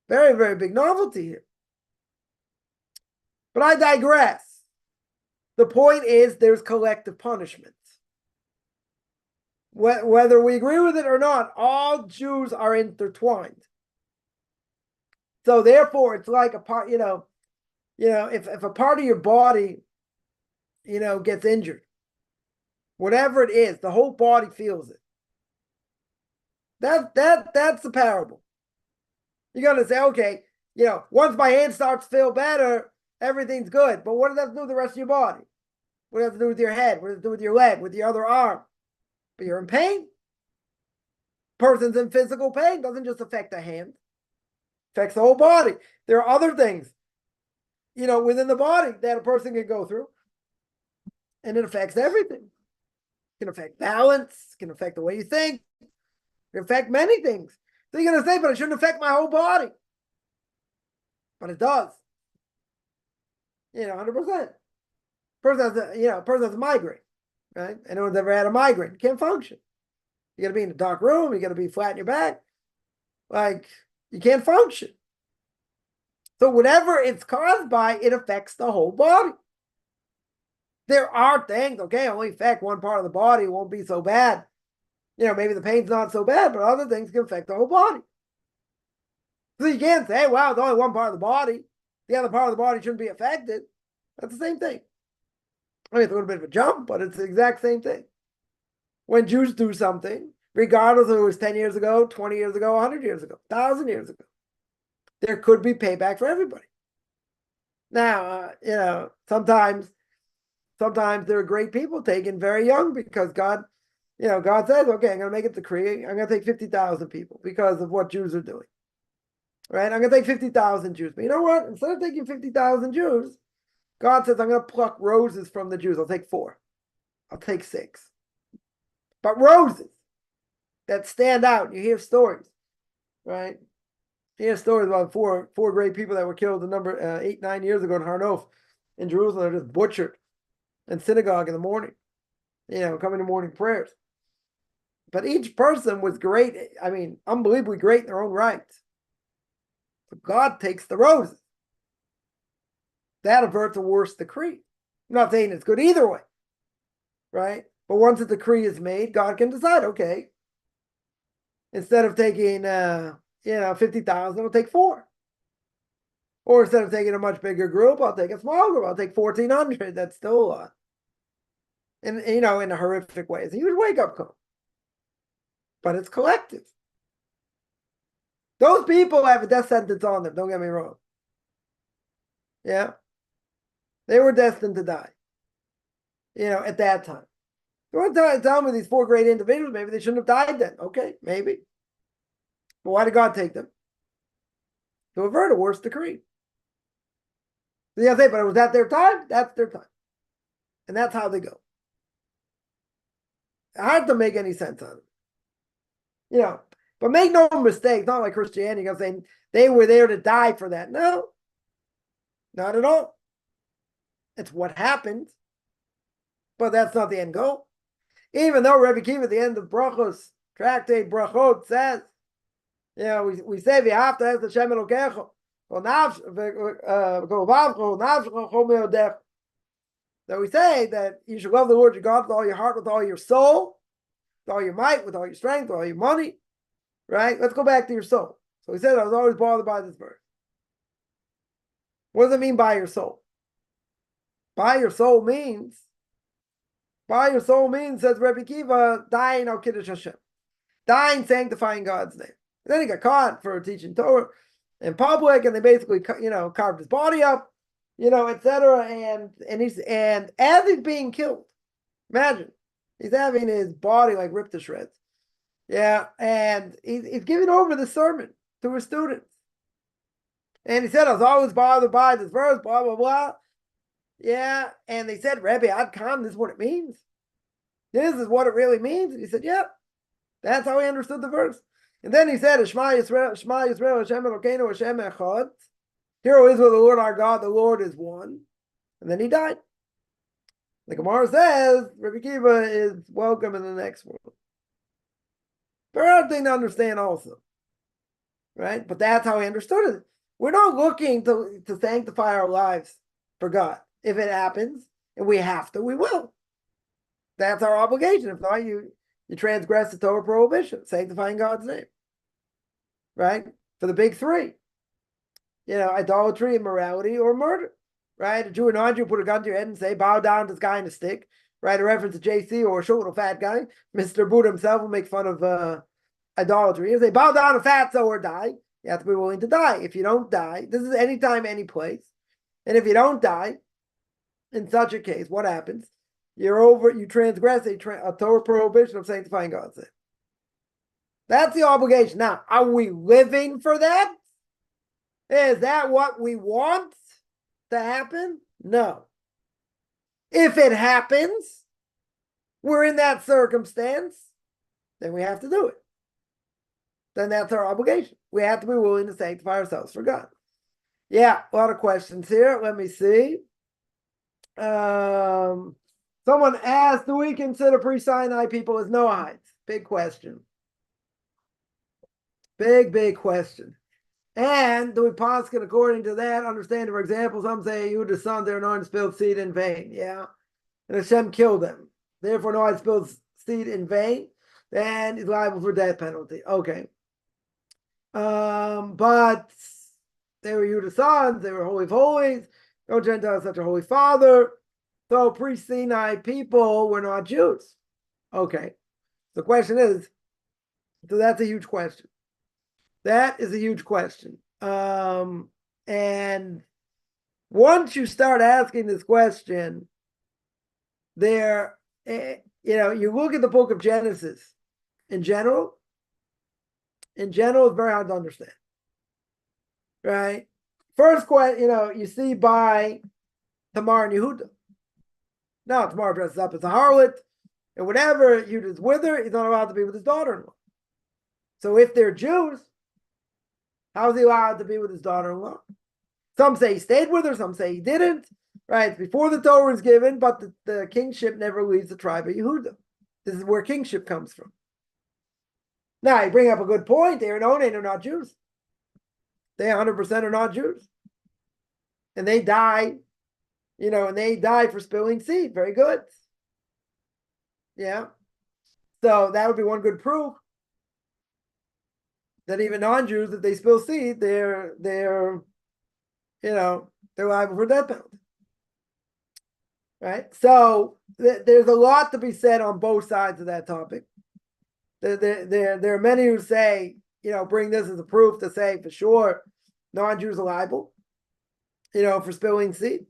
Very, very big novelty here. But I digress. The point is there's collective punishment. Whether we agree with it or not, all Jews are intertwined. So therefore, it's like a part, if a part of your body, gets injured, whatever it is, the whole body feels it. That's the parable. You're going to say, okay, once my hand starts to feel better, everything's good. But what does that have to do with the rest of your body? What does that have to do with your head? What does it do with your leg, with your other arm? But you're in pain. Person's in physical pain. Doesn't just affect the hand. Affects the whole body. There are other things, within the body that a person can go through. And it affects everything. It can affect balance. It can affect the way you think. It can affect many things. So you're going to say, but it shouldn't affect my whole body. But it does. 100%. Person has a migraine, right? Anyone's ever had a migraine? You can't function. You got to be in a dark room. You got to be flat in your back. Like, you can't function. So whatever it's caused by, it affects the whole body. There are things, okay, only affect one part of the body, it won't be so bad. Maybe the pain's not so bad, but other things can affect the whole body. So you can't say, wow, it's only one part of the body. The other part of the body shouldn't be affected. That's the same thing. I mean, it's a little bit of a jump, but it's the exact same thing. When Jews do something, regardless if it was 10 years ago, 20 years ago, 100 years ago, 1,000 years ago, there could be payback for everybody. Now, sometimes there are great people taken very young because God says, okay, I'm going to make a decree. I'm going to take 50,000 people because of what Jews are doing. Right? I'm going to take 50,000 Jews. But you know what? Instead of taking 50,000 Jews, God says, I'm going to pluck roses from the Jews. I'll take 4. I'll take 6. But roses that stand out. You hear stories, right? You hear stories about four great people that were killed 8-9 years ago in Har Nof in Jerusalem. They're just butchered in synagogue in the morning, coming to morning prayers. But each person was great. I mean, unbelievably great in their own right. So God takes the roses. That averts a worse decree. I'm not saying it's good either way, right? But once a decree is made, God can decide, okay, instead of taking 50,000, I'll take 4. Or instead of taking a much bigger group, I'll take a small group. I'll take 1,400. That's still a lot. And in a horrific way. It's a huge wake-up call. But it's collective. Those people have a death sentence on them, don't get me wrong. Yeah. They were destined to die. At that time. You want to tell me these 4 great individuals, maybe they shouldn't have died then. Okay, maybe. But why did God take them? To avert a worse decree. So you say, but it was at their time? That's their time. And that's how they go. Hard to make any sense out of it. But make no mistake, not like Christianity. I'm saying they were there to die for that. No, not at all. It's what happened. But that's not the end goal. Even though Rabbi Kiva at the end of Brachos, Tractate Brachot says, we say, we have to have the Hashem Elokecho. That we say that you should love the Lord your God with all your heart, with all your soul, with all your might, with all your strength, with all your money. Right? Let's go back to your soul. So he said, I was always bothered by this verse. What does it mean by your soul? By your soul means, says Rabbi Kiva, dying al Kiddush Hashem. Dying sanctifying God's name. And then he got caught for teaching Torah in public, and they basically, carved his body up, etc. And as he's being killed, imagine, he's having his body like ripped to shreds. Yeah, and he's giving over the sermon to his students. And he said, I was always bothered by this verse, blah, blah, blah. Yeah, and they said, Rabbi, this is what it means. This is what it really means. And he said, yeah, that's how he understood the verse. And then he said, Shema Yisrael, Hashem Elokeinu, Hashem Echad. Hear, O Israel, the Lord our God, the Lord is one. And then he died. The Gemara says, Rabbi Kiva is welcome in the next world. Very hard thing to understand also. Right? But that's how he understood it. We're not looking to sanctify our lives for God. If it happens, and we have to, we will. That's our obligation. If not, you transgress the Torah prohibition, sanctifying God's name. Right? For the big three. Idolatry, immorality, or murder. Right? A Jew or non-Jew put a gun to your head and say, bow down to this guy in a stick. Right? A reference to JC or a short little fat guy. Mr. Buddha himself will make fun of idolatry. If they bow down to fatso or die, you have to be willing to die. If you don't die, this is anytime, any place. And if you don't die, in such a case, what happens? You transgress a Torah prohibition of sanctifying God's name. That's the obligation. Now, are we living for that? Is that what we want to happen? No. If it happens, we're in that circumstance, then we have to do it. Then that's our obligation. We have to be willing to sanctify ourselves for God. Yeah, a lot of questions here. Let me see. Someone asked, do we consider pre-Sinai people as Noahides? Big question. Big question. And do we poskin according to that? Understand, for example, some say Yehudah's sons, they're not spilled seed in vain. Yeah. And Hashem killed them. Therefore, Noahide spilled seed in vain. Then he's liable for death penalty. Okay. But they were Yehudah's sons, they were holy of holies. No Gentile has such a holy father. So pre-Sinai people were not Jews. Okay. The question is, so that's a huge question. That is a huge question. And once you start asking this question, you look at the book of Genesis in general, it's very hard to understand. Right? First question, you see by Tamar and Yehuda. Now Tamar dresses up as a harlot, and whatever Yehudah's with her, he's not allowed to be with his daughter-in-law. So if they're Jews, how is he allowed to be with his daughter-in-law? Some say he stayed with her, some say he didn't. Right? It's before the Torah is given, but the kingship never leaves the tribe of Yehudah. This is where kingship comes from. Now, you bring up a good point. They are not Jews. They 100% are not Jews. And they die, for spilling seed. Very good. Yeah. So that would be one good proof that even non-Jews, if they spill seed, they're liable for death penalty. Right? So there's a lot to be said on both sides of that topic. There are many who say, bring this as a proof to say for sure non-Jews are liable, for spilling seed.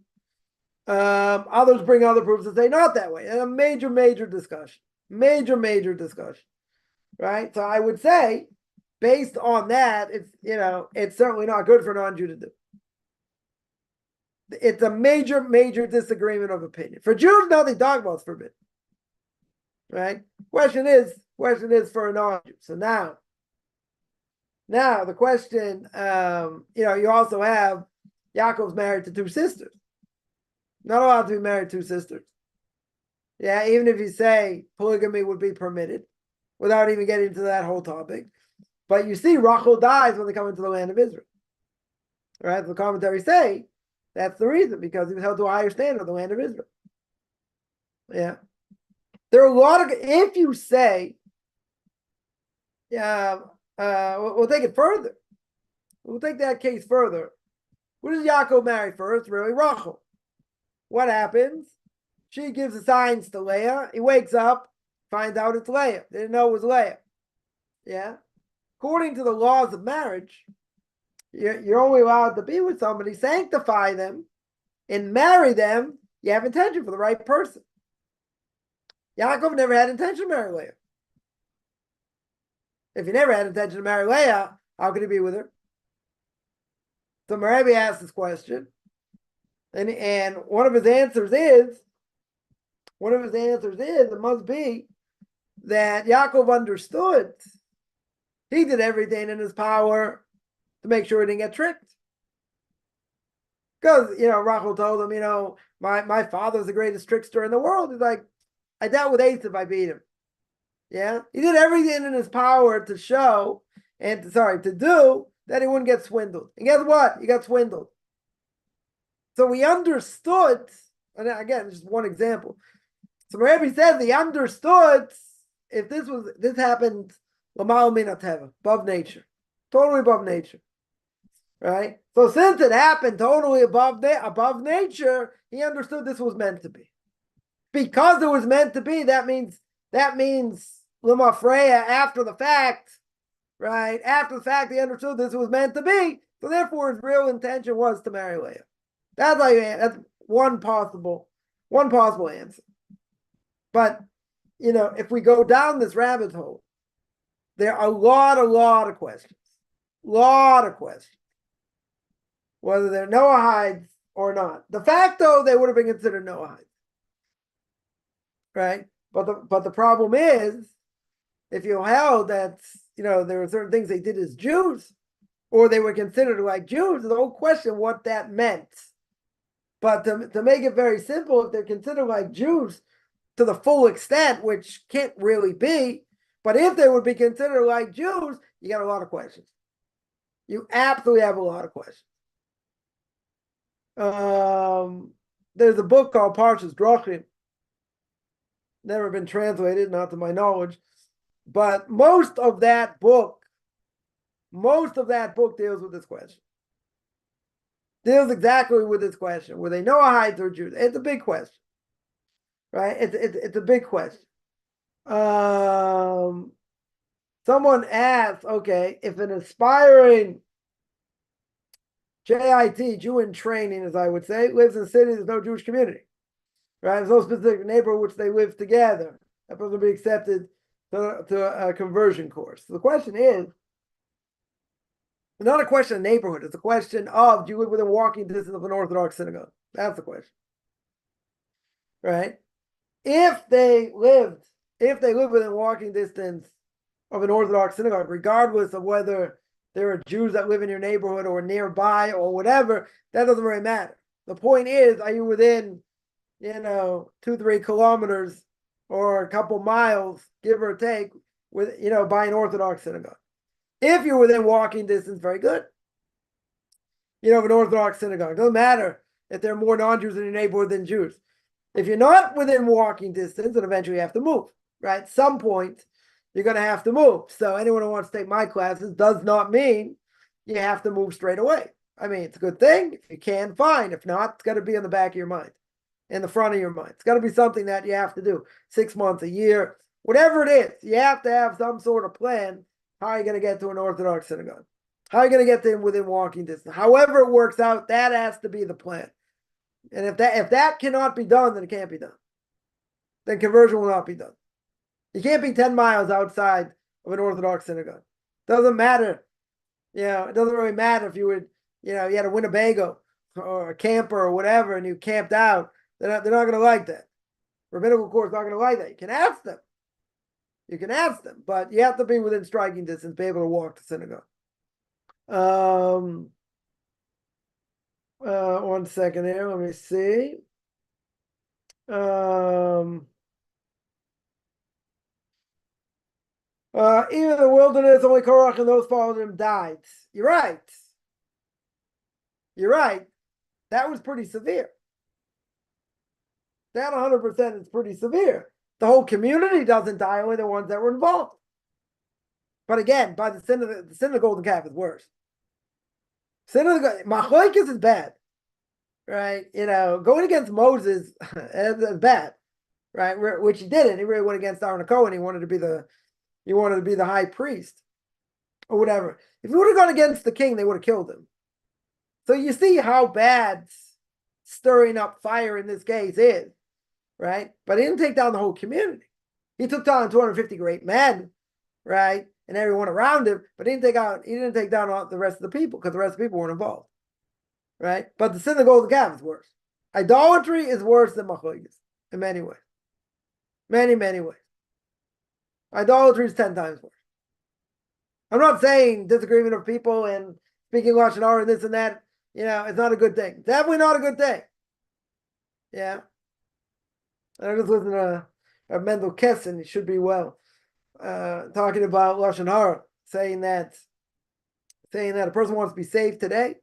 Others bring other proofs that say not that way. And a major discussion. Major discussion. Right? So I would say, based on that, it's certainly not good for a non-Jew to do. It's a major disagreement of opinion. For Jews, nothing dogma is forbidden. Right? Question is for a non-Jew. So now the question, you also have Yaakov's married to two sisters. Not allowed to be married to two sisters. Yeah, even if you say polygamy would be permitted, without even getting into that whole topic. But you see, Rachel dies when they come into the land of Israel. Right? The commentaries say that's the reason, because he was held to a higher standard of the land of Israel. Yeah. There are a lot of, if you say, we'll take it further. We'll take that case further. Who does Yaakov marry first? Really, Rachel. What happens? She gives the signs to Leah. He wakes up, finds out it's Leah. Didn't know it was Leah. Yeah. According to the laws of marriage, you're only allowed to be with somebody, sanctify them, and marry them. You have intention for the right person. Yaakov never had intention to marry Leah. If he never had intention to marry Leah, how could he be with her? So Rabbi asked this question, and one of his answers is, it must be that Yaakov understood he did everything in his power to make sure he didn't get tricked. Because, Rachel told him, my father's the greatest trickster in the world. He's like, I dealt with Yosef, I beat him. Yeah? He did everything in his power to show, to do, that he wouldn't get swindled. And guess what? He got swindled. So he understood, and again, just one example. So Rabbi says he understood if this happened l'mal min hateva, above nature. Totally above nature. Right? So since it happened totally above nature, he understood this was meant to be. Because it was meant to be, that means l'mafreya after the fact, right? After the fact, he understood this was meant to be. So therefore, his real intention was to marry Leah. That's one possible answer. But if we go down this rabbit hole, there are a lot of questions. Whether they're Noahides or not. The fact, though, they would have been considered Noahides. Right? But the problem is, if you held that, there were certain things they did as Jews, or they were considered like Jews, the whole question what that meant. But to make it very simple, if they're considered like Jews to the full extent, which can't really be, but if they would be considered like Jews, you got a lot of questions. You absolutely have a lot of questions. There's a book called Parshas Drachim. Never been translated, not to my knowledge, but most of that book deals with this question. Deals exactly with this question. Were they Noahides or Jews? It's a big question, right? It's a big question. Someone asked, okay, if an aspiring JIT, Jew in training, as I would say, lives in a city, there's no Jewish community, right? There's no specific neighborhood which they live together. That person will be accepted to a conversion course. So the question is, it's not a question of neighborhood. It's a question of, do you live within walking distance of an Orthodox synagogue? That's the question, right? If they live within walking distance of an Orthodox synagogue, regardless of whether there are Jews that live in your neighborhood or nearby or whatever, that doesn't really matter. The point is, are you within, 2-3 kilometers or a couple miles, give or take, with by an Orthodox synagogue? If you're within walking distance, very good. Of an Orthodox synagogue. It doesn't matter if there are more non-Jews in your neighborhood than Jews. If you're not within walking distance, then eventually you have to move, right? At some point, you're going to have to move. So anyone who wants to take my classes does not mean you have to move straight away. I mean, it's a good thing. If you can, fine. If not, it's got to be in the back of your mind, in the front of your mind. It's got to be something that you have to do 6 months, a year, whatever it is. You have to have some sort of plan. How are you going to get to an Orthodox synagogue? How are you going to get them within walking distance? However it works out, that has to be the plan. And if that cannot be done, then it can't be done. Then conversion will not be done. You can't be 10 miles outside of an Orthodox synagogue. Doesn't matter. It doesn't really matter if you would, you had a Winnebago or a camper or whatever, and you camped out. They're not going to like that. Rabbinical court's not going to like that. You can ask them. But you have to be within striking distance, be able to walk to synagogue. 1 second here. Let me see. Even in the wilderness, only Korach and those following him died. You're right. That was pretty severe. That 100% is pretty severe. The whole community doesn't die, only the ones that were involved. But again, by the sin of the golden calf is worse. Sin of the machlokes is bad, right? Going against Moses is bad, right? Which he didn't. He really went against Aaron Cohen. He wanted to be the high priest or whatever. If he would have gone against the king, they would have killed him. So you see how bad stirring up fire in this case is, right? But he didn't take down the whole community. He took down 250 great men, right? And everyone around him, but he didn't take down all the rest of the people because the rest of the people weren't involved, right? But the sin of the golden calf is worse. Idolatry is worse than machlokes in many ways. Many, many ways. Idolatry is 10 times worse. I'm not saying disagreement of people and speaking Lashon Hara and this and that, it's not a good thing. Definitely not a good thing. Yeah. I just listened to Mendel Kessin, he should be well, talking about Lashon Hara, saying that a person wants to be saved today.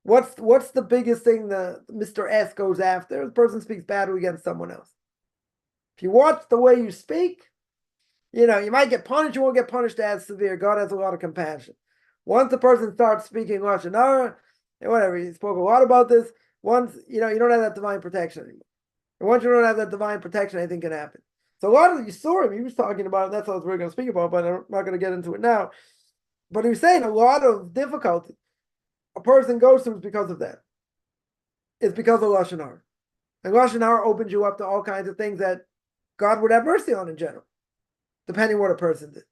What's the biggest thing that Mr. S goes after? The person speaks badly against someone else. If you watch the way you speak, you might get punished. You won't get punished as severe. God has a lot of compassion. Once the person starts speaking Lashon Hara, and whatever, he spoke a lot about this. Once, you don't have that divine protection anymore. And once you don't have that divine protection, anything can happen. So a lot of you saw him. He was talking about, and that's what I was really going to speak about, but I'm not going to get into it now. But he was saying a lot of difficulty a person goes through is because of that. It's because of Lashon Hara. And Lashon Hara opens you up to all kinds of things that God would have mercy on in general, depending what a person did.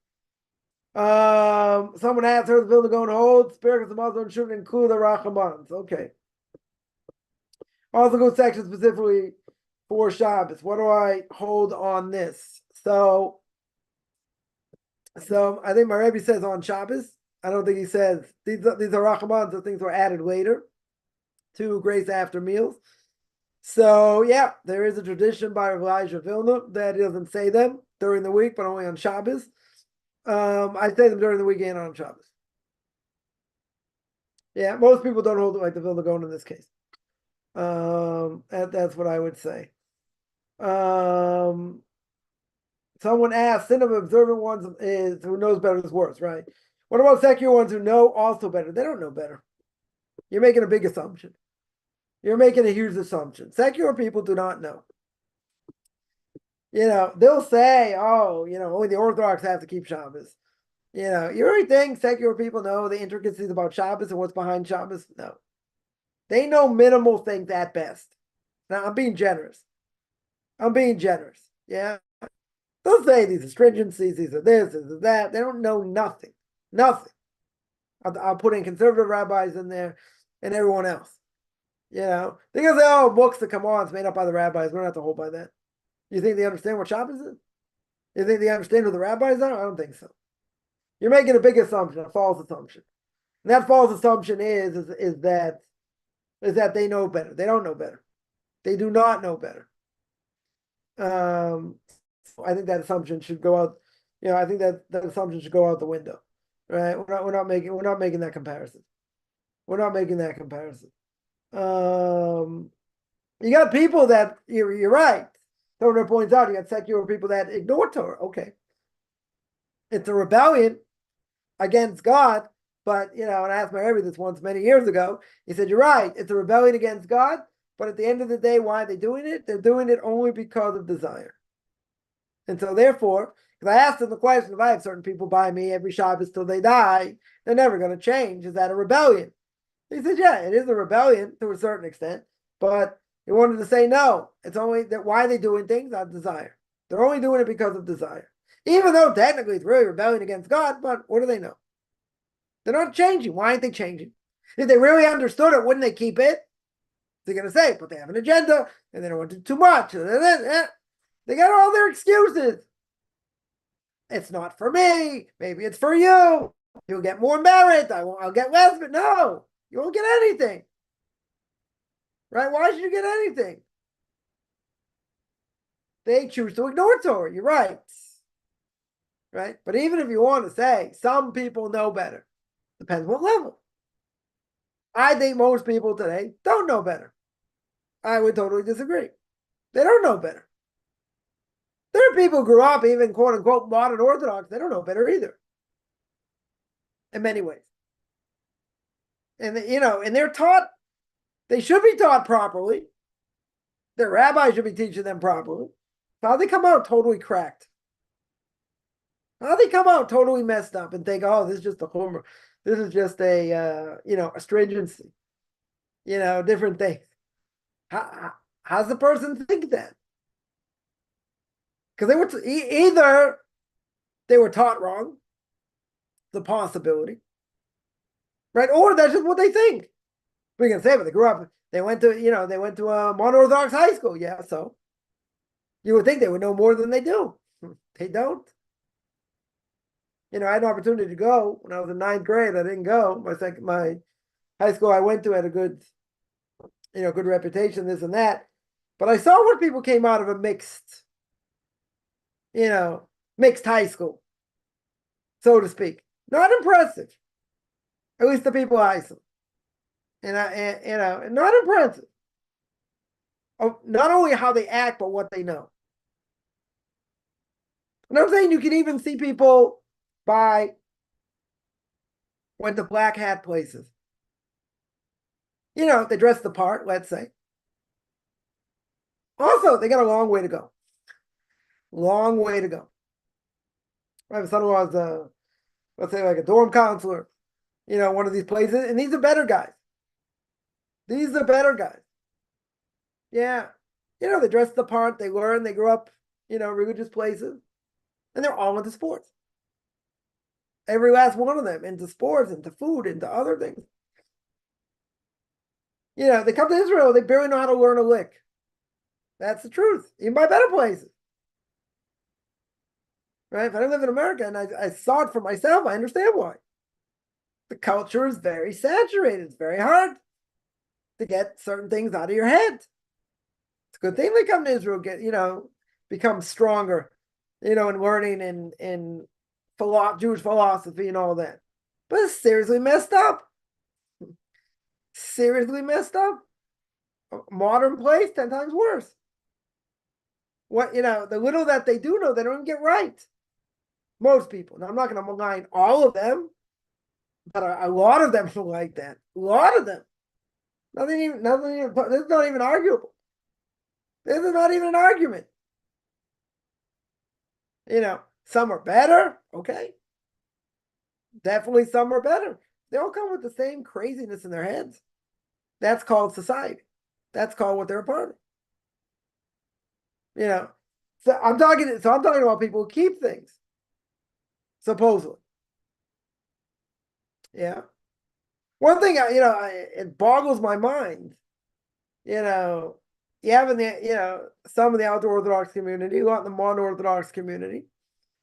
Someone asked her the Vilna Gaon holds Patriarchs of Muslim shouldn't include the Rachamans. Okay. Also good section specifically for Shabbos. What do I hold on this? So I think my Rebbe says on Shabbos. I don't think he says these are Rachamans, the things were added later to grace after meals. So yeah, there is a tradition by Elijah Vilna that he doesn't say them during the week, but only on Shabbos. I say them during the week and on Shabbos. Yeah, most people don't hold it like the Vilna Gaon in this case. That's what I would say. Someone asked, sin of observant ones is who knows better is worse, right? What about secular ones who know also better? They don't know better. You're making a big assumption. You're making a huge assumption. Secular people do not know. They'll say, only the Orthodox have to keep Shabbos. You really think secular people know the intricacies about Shabbos and what's behind Shabbos? No. They know minimal things at best. Now, I'm being generous. Yeah. They'll say these astringencies, these are this, these are that. They don't know nothing. Nothing. I'll put in conservative rabbis in there and everyone else. They're going to say, books that come on, it's made up by the rabbis. We don't have to hold by that. You think they understand what Shabbos is? You think they understand who the rabbis are? I don't think so. You're making a big assumption, a false assumption. And that false assumption is that they know better. They don't know better. They do not know better. I think that assumption should go out. I think that assumption should go out the window. Right? We're not making that comparison. We're not making that comparison. You got people that you're right. Torah points out you got secular people that ignore Torah. Okay, it's a rebellion against God. But and I asked my Rebbe this once many years ago. He said, "You're right. It's a rebellion against God. But at the end of the day, why are they doing it? They're doing it only because of desire. And so therefore, because I asked him the question, if I have certain people by me every Shabbos till they die, they're never going to change. Is that a rebellion?" He said, yeah, it is a rebellion to a certain extent. But he wanted to say, no, it's only that why are they doing things out of desire. They're only doing it because of desire. Even though technically it's really rebellion against God, but what do they know? They're not changing. Why aren't they changing? If they really understood it, wouldn't they keep it? They're going to say, but they have an agenda, and they don't want to do too much. They got all their excuses. It's not for me. Maybe it's for you. You'll get more merit. I'll get less, but no, you won't get anything. Right? Why should you get anything? They choose to ignore Torah. You're right. Right? But even if you want to say some people know better, depends what level. I think most people today don't know better. I would totally disagree. They don't know better. There are people who grew up even quote unquote modern Orthodox. They don't know better either. In many ways. And and they're taught, they should be taught properly. Their rabbi should be teaching them properly. How they come out totally cracked? How they come out totally messed up and think, oh, this is just a homer. This is just a astringency. Different things. How's the person think that? Because they were either they were taught wrong, the possibility, right? Or that's just what they think. We can say, but they grew up. They went to a Mount Orthodox high school. Yeah, so you would think they would know more than they do. They don't. I had an opportunity to go when I was in ninth grade. I didn't go. My high school I went to had a good, good reputation, this and that. But I saw what people came out of a mixed high school, so to speak. Not impressive. At least the people I saw. And not impressive. Not only how they act, but what they know. And I'm saying you can even see people went to black hat places. They dress the part, let's say. Also, they got a long way to go. Long way to go. My son-in-law was, let's say, like a dorm counselor, one of these places, and these are better guys. These are better guys. Yeah. They dress the part, they learn, they grew up, religious places, and they're all into sports. Every last one of them into sports, into food, into other things. They come to Israel, they barely know how to learn a lick. That's the truth, even by better places. Right? If I didn't live in America and I saw it for myself, I understand why. The culture is very saturated. It's very hard to get certain things out of your head. It's a good thing they come to Israel, become stronger, in learning in Jewish philosophy and all that. But it's seriously messed up. Seriously messed up. A modern place, 10 times worse. What, the little that they do know, they don't even get right. Most people. Now, I'm not going to malign all of them, but a lot of them are like that. A lot of them. Nothing even, this is not even arguable. This is not even an argument. Some are better, okay. Definitely some are better. They all come with the same craziness in their heads. That's called society. That's called what they're a part of. So I'm talking about people who keep things. Supposedly. Yeah. One thing, it boggles my mind. You have some of the outdoor Orthodox community, a lot in the non-Orthodox community,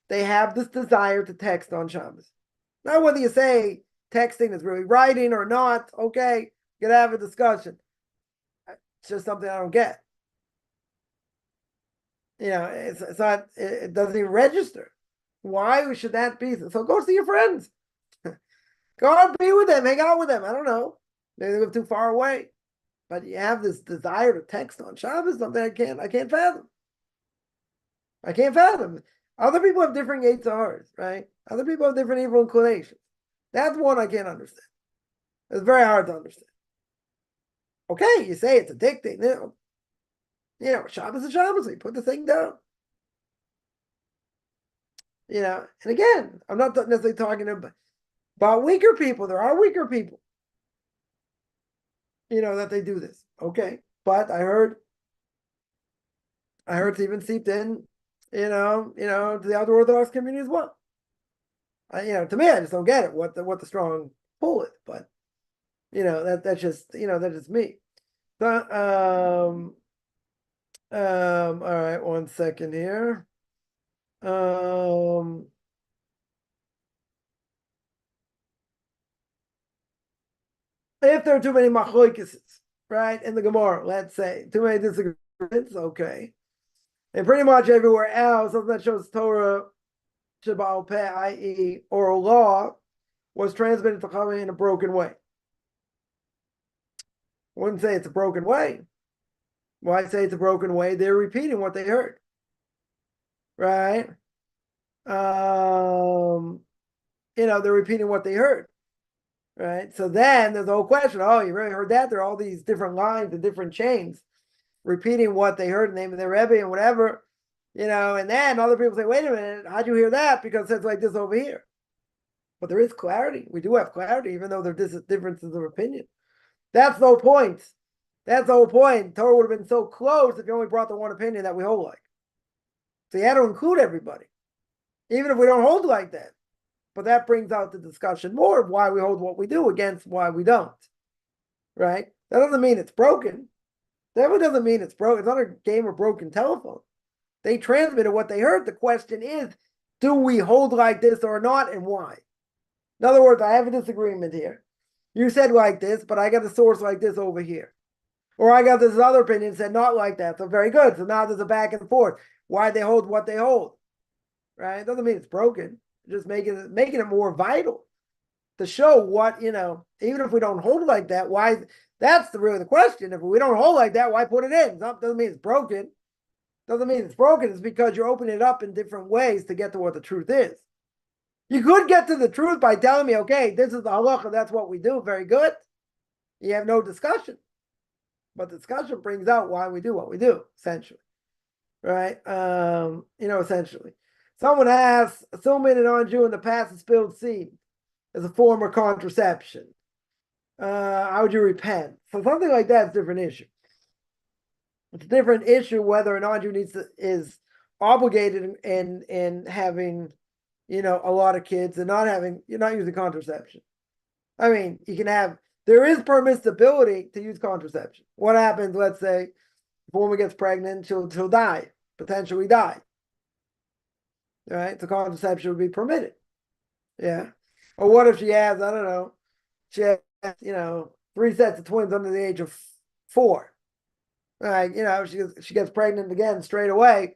they have this desire to text on Shabbos. Now, whether you say texting is really writing or not, okay, you can have a discussion. It's just something I don't get. It's not, it doesn't even register. Why should that be? So go see your friends. Go out, be with them, hang out with them. I don't know. Maybe they live too far away. But you have this desire to text on Shabbos, something I can't fathom. I can't fathom. Other people have different gates of hearts, right? Other people have different evil inclinations. That's one I can't understand. It's very hard to understand. Okay, you say it's addicting. Shabbos is Shabbos. So you put the thing down. And again, I'm not necessarily talking about weaker people. There are weaker people. That they do this. Okay. But I heard it's even seeped in, to the outdoor Orthodox community as well. To me, I just don't get it, what the strong pull is, but that's just me. But, all right, 1 second here. If there are too many machlokeses, right, in the Gemara, let's say, too many disagreements, okay. And pretty much everywhere else, something that shows Torah, Sheba'al Peh, i.e. oral law, was transmitted to Chachamim in a broken way. I wouldn't say it's a broken way. Why say it's a broken way? They're repeating what they heard. Right? They're repeating what they heard. right? So then there's the whole question, oh, you really heard that? There are all these different lines and different chains repeating what they heard in the name of their Rebbe and whatever, and then other people say, wait a minute, how'd you hear that? Because it's like this over here. But there is clarity. We do have clarity, even though there are differences of opinion. That's the whole point. That's the whole point. Torah would have been so close if you only brought the one opinion that we hold like. So you had to include everybody, even if we don't hold like that. But that brings out the discussion more of why we hold what we do against why we don't. Right? That doesn't mean it's broken. That doesn't mean it's broken. It's not a game of broken telephone. They transmitted what they heard. The question is, do we hold like this or not, and why? In other words, I have a disagreement here. You said like this, but I got a source like this over here. Or I got this other opinion said not like that. So very good. So now there's a back and forth. Why they hold what they hold. Right? It doesn't mean it's broken. Just making it more vital to show what, even if we don't hold like that, why? That's really the question. If we don't hold like that, why put it in? It doesn't mean it's broken. Doesn't mean it's broken. It's because you're opening it up in different ways to get to what the truth is. You could get to the truth by telling me, okay, this is the halacha, that's what we do. Very good. You have no discussion. But discussion brings out why we do what we do, essentially. Right? Essentially. Someone asks, assuming a non-Jew in the past has spilled seed as a form of contraception, how would you repent? So something like that is a different issue. It's a different issue whether a non-Jew is obligated in having, a lot of kids and you're not using contraception. I mean, there is permissibility to use contraception. What happens, let's say, if a woman gets pregnant, she'll die, potentially die. Right? So contraception would be permitted. Yeah. Or what if she has, I don't know, she has, 3 sets of twins under the age of 4. Right? She gets pregnant again straight away.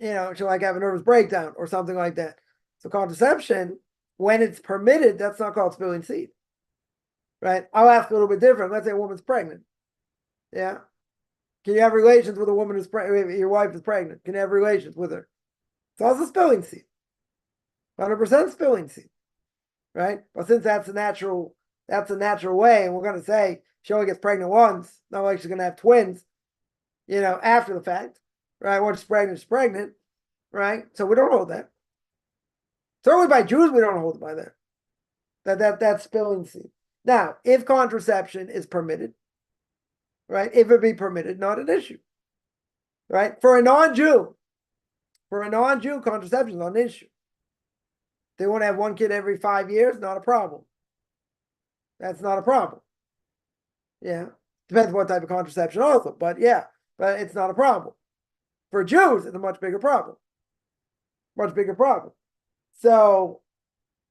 She'll have a nervous breakdown or something like that. So contraception, when it's permitted, that's not called spilling seed. Right? I'll ask a little bit different. Let's say a woman's pregnant. Yeah. Can you have relations with a woman who's pregnant? Your wife is pregnant. Can you have relations with her? It's also spilling seed. 100% spilling seed. Right? But since that's a natural way, and we're going to say she only gets pregnant once, not like she's going to have twins, after the fact. Right? Once she's pregnant. Right? So we don't hold that. Certainly by Jews, we don't hold it by that. That's spilling seed. Now, if contraception is permitted, right? If it be permitted, not an issue. Right? For a non-Jew, contraception is not an issue. They want to have one kid every 5 years, not a problem. That's not a problem. Yeah. Depends what type of contraception also, but it's not a problem. For Jews, it's a much bigger problem. Much bigger problem. So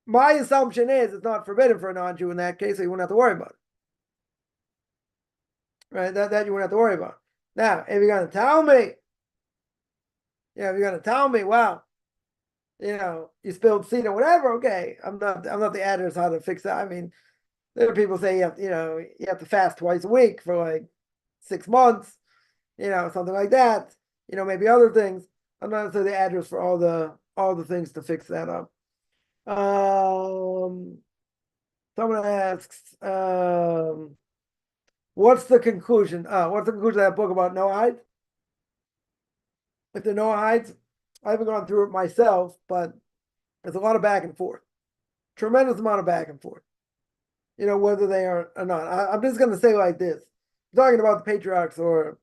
my assumption is it's not forbidden for a non-Jew in that case, so you wouldn't have to worry about it. Right? That you wouldn't have to worry about. Now, if you're going to tell me, wow, you spilled seed or whatever, okay, I'm not the address how to fix that. I mean, there are people say you have to fast twice a week for like 6 months, something like that. Maybe other things. I'm not necessarily the address for all the things to fix that up. Someone asks, what's the conclusion? What's the conclusion of that book about Noahides? If the Noahides, I haven't gone through it myself, but there's a lot of back and forth. Tremendous amount of back and forth. Whether they are or not. I'm just going to say like this. I'm talking about the patriarchs or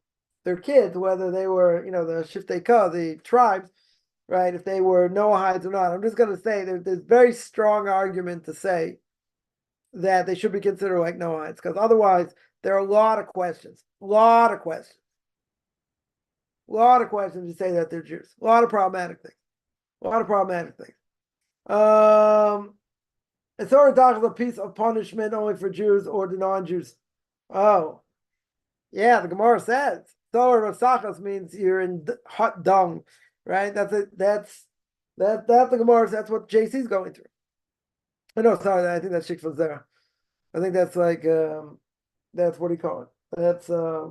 their kids, whether they were, the Shiftei Ka, the tribes, right? If they were Noahides or not. I'm just going to say there's very strong argument to say that they should be considered like Noahides, because otherwise there are a lot of questions. A lot of questions to say that they're Jews. A lot of problematic things. It's Orthodox a piece of punishment only for Jews or the non-Jews. Oh, yeah, the Gemara says Torah Rasachas means you're in hot dung, right? That's the Gemara. That's what JC's going through. No, sorry, I think that's Shikfa Zera. I think that's like that's what do you call it? That's what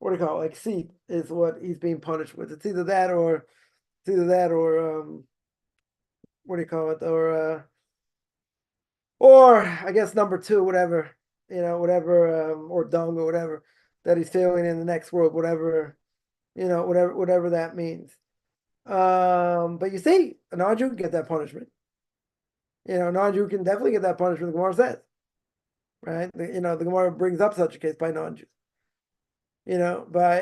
do you call it? Like seed is what he's being punished with. It's either that or what do you call it? Or Or I guess number two, whatever, or dung or whatever that he's feeling in the next world, whatever, whatever that means. But you see, a non-Jew can get that punishment. A non-Jew can definitely get that punishment, the Gemara says. Right? The Gemara brings up such a case by non-Jews. By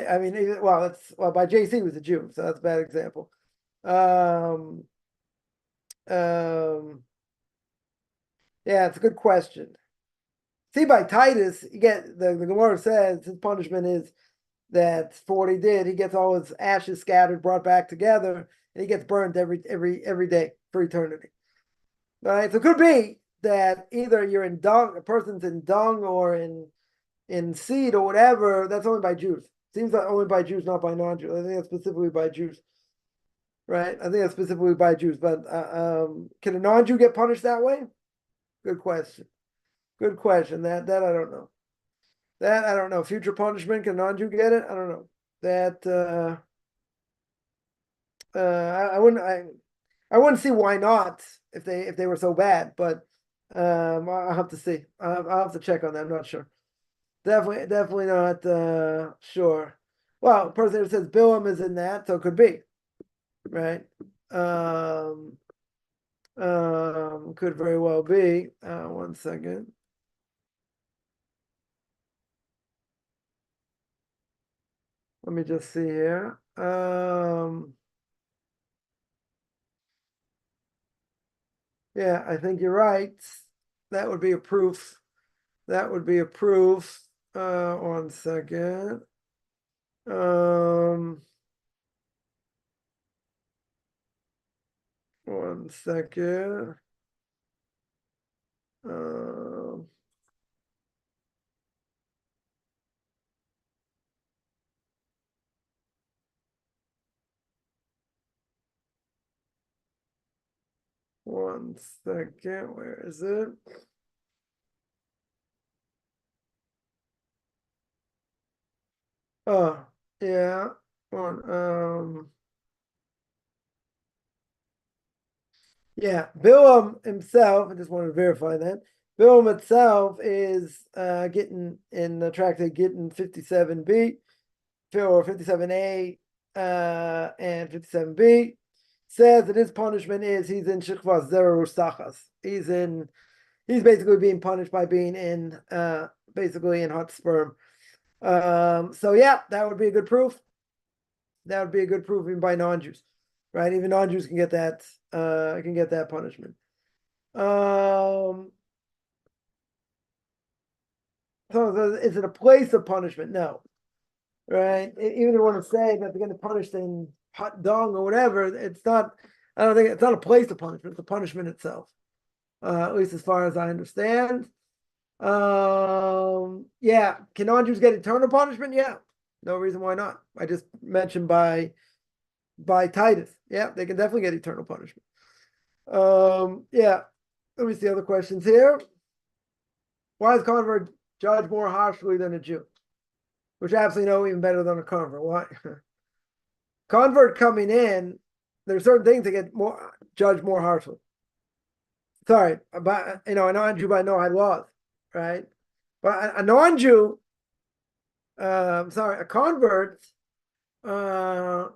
JC was a Jew, so that's a bad example. Yeah, it's a good question. See, by Titus, you get the Gemara says his punishment is that for what he did, he gets all his ashes scattered, brought back together, and he gets burned every day for eternity. Right? So it could be that either you're in dung, a person's in dung, or in seed or whatever. That's only by Jews. Seems like only by Jews, not by non-Jews. I think that's specifically by Jews. Right? I think that's specifically by Jews. But can a non-Jew get punished that way? Good question. Good question. That I don't know. That I don't know. Future punishment, can non-Jew get it? I don't know. That I wouldn't see why not if they were so bad, but I'll have to see. I'll have to check on that. I'm not sure. Definitely not sure. Well, the person who says Bilam is in that, so it could be, right? Could very well be. 1 second. Let me just see here. Yeah, I think you're right. That would be a proof. That would be a proof. 1 second. 1 second. 1 second. Where is it? Oh, yeah. Yeah, Bilam himself, I just want to verify that. Bilam itself is getting in the tractate getting 57b or 57a and 57b. Says that his punishment is he's in Shikvas Zerusachas. He's basically being punished by being in basically in hot sperm. So yeah, that would be a good proof. That would be a good proof even by non-Jews, right? Even non-Jews can get that punishment. So is it a place of punishment? No, right? Even if you want to say that they're going to punish in hot dung or whatever, it's not. I don't think it's not a place of punishment. It's a punishment itself, at least as far as I understand. Yeah, can non-Jews get eternal punishment? Yeah, no reason why not. I just mentioned by Titus. Yeah, they can definitely get eternal punishment. Yeah. Let me see other questions here. Why is a convert judged more harshly than a Jew? Which I absolutely know even better than a convert. Why? Convert coming in, there are certain things that get judged more harshly. Sorry, about a non-Jew by Noahide laws, right? But a non-Jew, a convert, convert,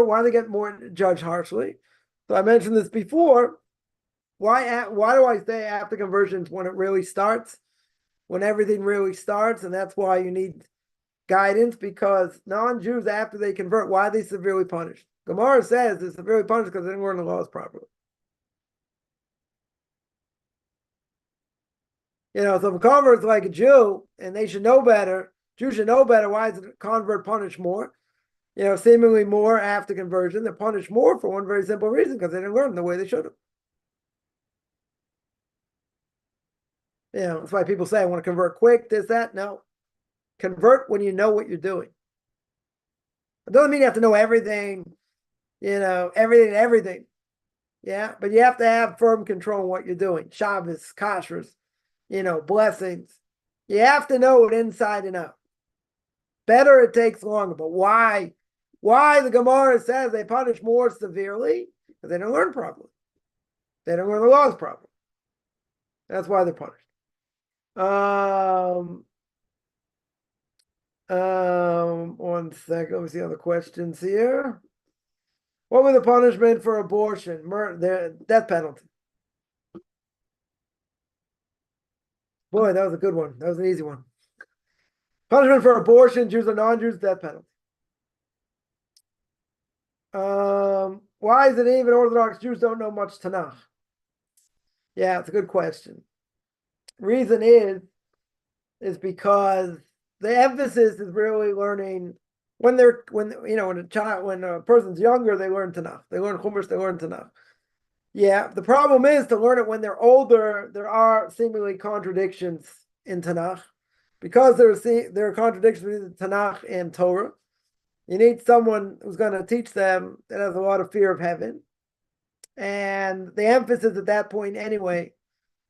why they get more judged harshly? So I mentioned this before. Why do I say after conversions when it really starts, when everything really starts, and that's why you need guidance, because non-Jews after they convert, why are they severely punished? Gemara says they're severely punished because they didn't learn the laws properly. So if a convert's like a Jew and they should know better, Jews should know better. Why is a convert punished more? Seemingly more after conversion. They're punished more for one very simple reason, because they didn't learn the way they should have. That's why people say, I want to convert quick, this, that. No. Convert when you know what you're doing. It doesn't mean you have to know everything, everything. Yeah, but you have to have firm control on what you're doing. Shabbos, kashrus, blessings. You have to know it inside and out. Better, it takes longer, but why Why the Gemara says they punish more severely? Because they don't learn properly. They don't learn the laws properly. That's why they're punished. One second. Let me see other questions here. What was the punishment for abortion? The death penalty. Boy, that was a good one. That was an easy one. Punishment for abortion, Jews or non-Jews, death penalty. Why is it even Orthodox Jews don't know much Tanakh? Yeah, it's a good question. Reason is because the emphasis is really learning when a person's younger, they learn Tanakh. They learn Chumash, they learn Tanakh. Yeah, the problem is to learn it when they're older, there are seemingly contradictions in Tanakh. Because there are contradictions between Tanakh and Torah, you need someone who's going to teach them that has a lot of fear of heaven. And the emphasis at that point anyway,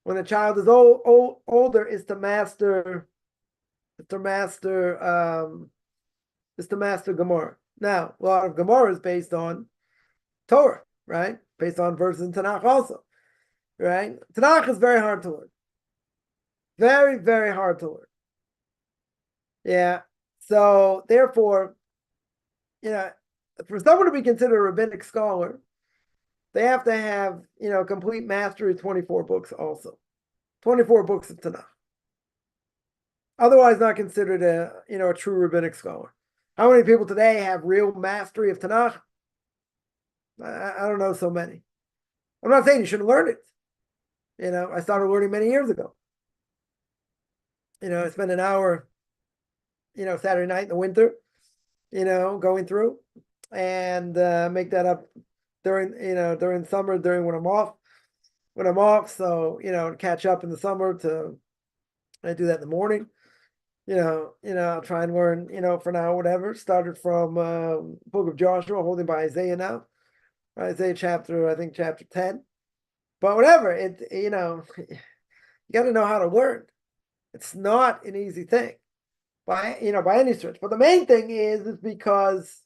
when the child is older, is to master Gemara. Now, a lot of Gemara is based on Torah, right? Based on verses in Tanakh also, right? Tanakh is very hard to learn. Very, very hard to learn. Yeah. So therefore, for someone to be considered a rabbinic scholar, they have to have, complete mastery of 24 books also. 24 books of Tanakh. Otherwise not considered a true rabbinic scholar. How many people today have real mastery of Tanakh? I don't know so many. I'm not saying you shouldn't learn it. I started learning many years ago. I spent an hour, Saturday night in the winter, going through and make that up during summer, when I'm off. So, catch up in the summer I do that in the morning. I'll try and learn, for now, whatever. Started from Book of Joshua, holding by Isaiah now. Isaiah chapter 10. But whatever, you got to know how to learn. It's not an easy thing by any stretch. But the main thing is because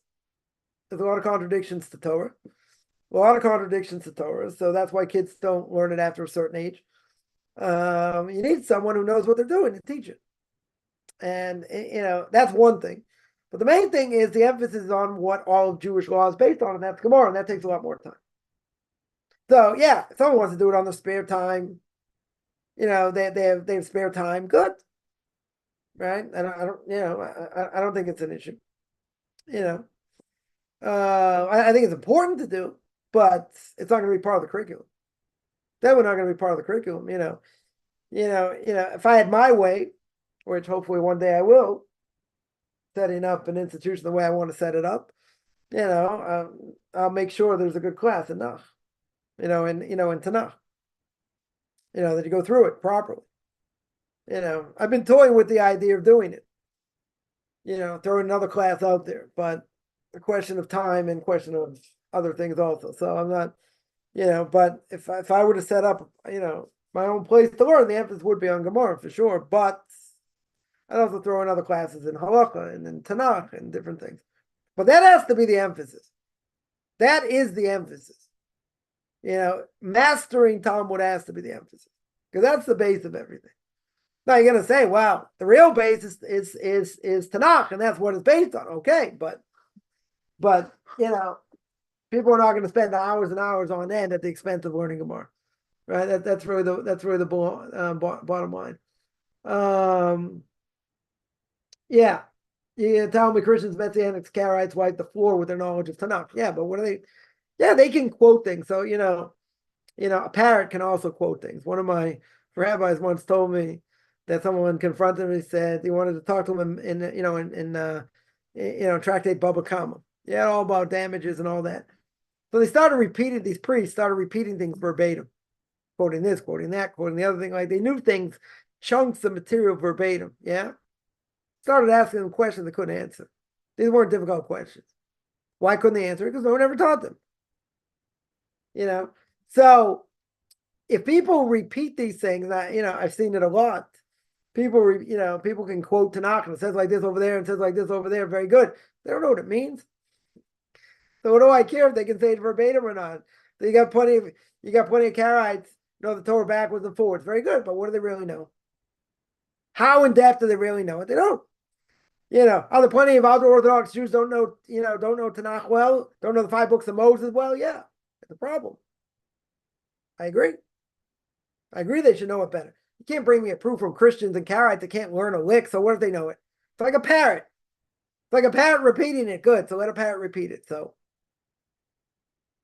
there's a lot of contradictions to Torah. So that's why kids don't learn it after a certain age. You need someone who knows what they're doing to teach it. And, that's one thing. But the main thing is the emphasis on what all of Jewish law is based on, and that's Gemara, and that takes a lot more time. So, yeah, if someone wants to do it on their spare time, they have spare time, good. Right? I don't think it's an issue. I think it's important to do, but it's not going to be part of the curriculum. Definitely not going to be part of the curriculum. If I had my way, which hopefully one day I will, setting up an institution the way I want to set it up, I'll make sure there's a good class enough, in Tanakh, that you go through it properly. I've been toying with the idea of doing it, throwing another class out there, but a question of time and question of other things also. So I'm not, but if I were to set up, my own place to learn, the emphasis would be on Gemara for sure, but I'd also throw in other classes in Halakha and in Tanakh and different things. But that has to be the emphasis. That is the emphasis. Mastering Talmud has to be the emphasis because that's the base of everything. Now you're going to say, well, the real base is Tanakh and that's what it's based on. Okay, but people are not going to spend hours and hours on end at the expense of learning Gemara, right? That's really the bottom line. Yeah, you tell me Christians, Messianics, Karaites wipe the floor with their knowledge of Tanakh. Yeah, but what are they? Yeah, they can quote things. So a parrot can also quote things. One of my rabbis once told me that someone confronted me, said he wanted to talk to him in Tractate Baba Kama. Yeah, all about damages and all that. So these priests started repeating things verbatim, quoting this, quoting that, quoting the other thing. Like they knew things, chunks of material verbatim. Yeah. Started asking them questions they couldn't answer. These weren't difficult questions. Why couldn't they answer it? Because no one ever taught them. So if people repeat these things, I've seen it a lot. People can quote Tanakh and it says like this over there and says like this over there. Very good. They don't know what it means. So what do I care if they can say it verbatim or not? So you got plenty of Karaites know the Torah backwards and forwards. Very good, but what do they really know? How in depth do they really know it? They don't. Are there plenty of other Orthodox Jews don't know Tanakh well, don't know the 5 books of Moses well? Yeah, it's a problem. I agree they should know it better. You can't bring me a proof from Christians and Karaites that can't learn a lick, so what if they know it? It's like a parrot. It's like a parrot repeating it. Good, so let a parrot repeat it. So,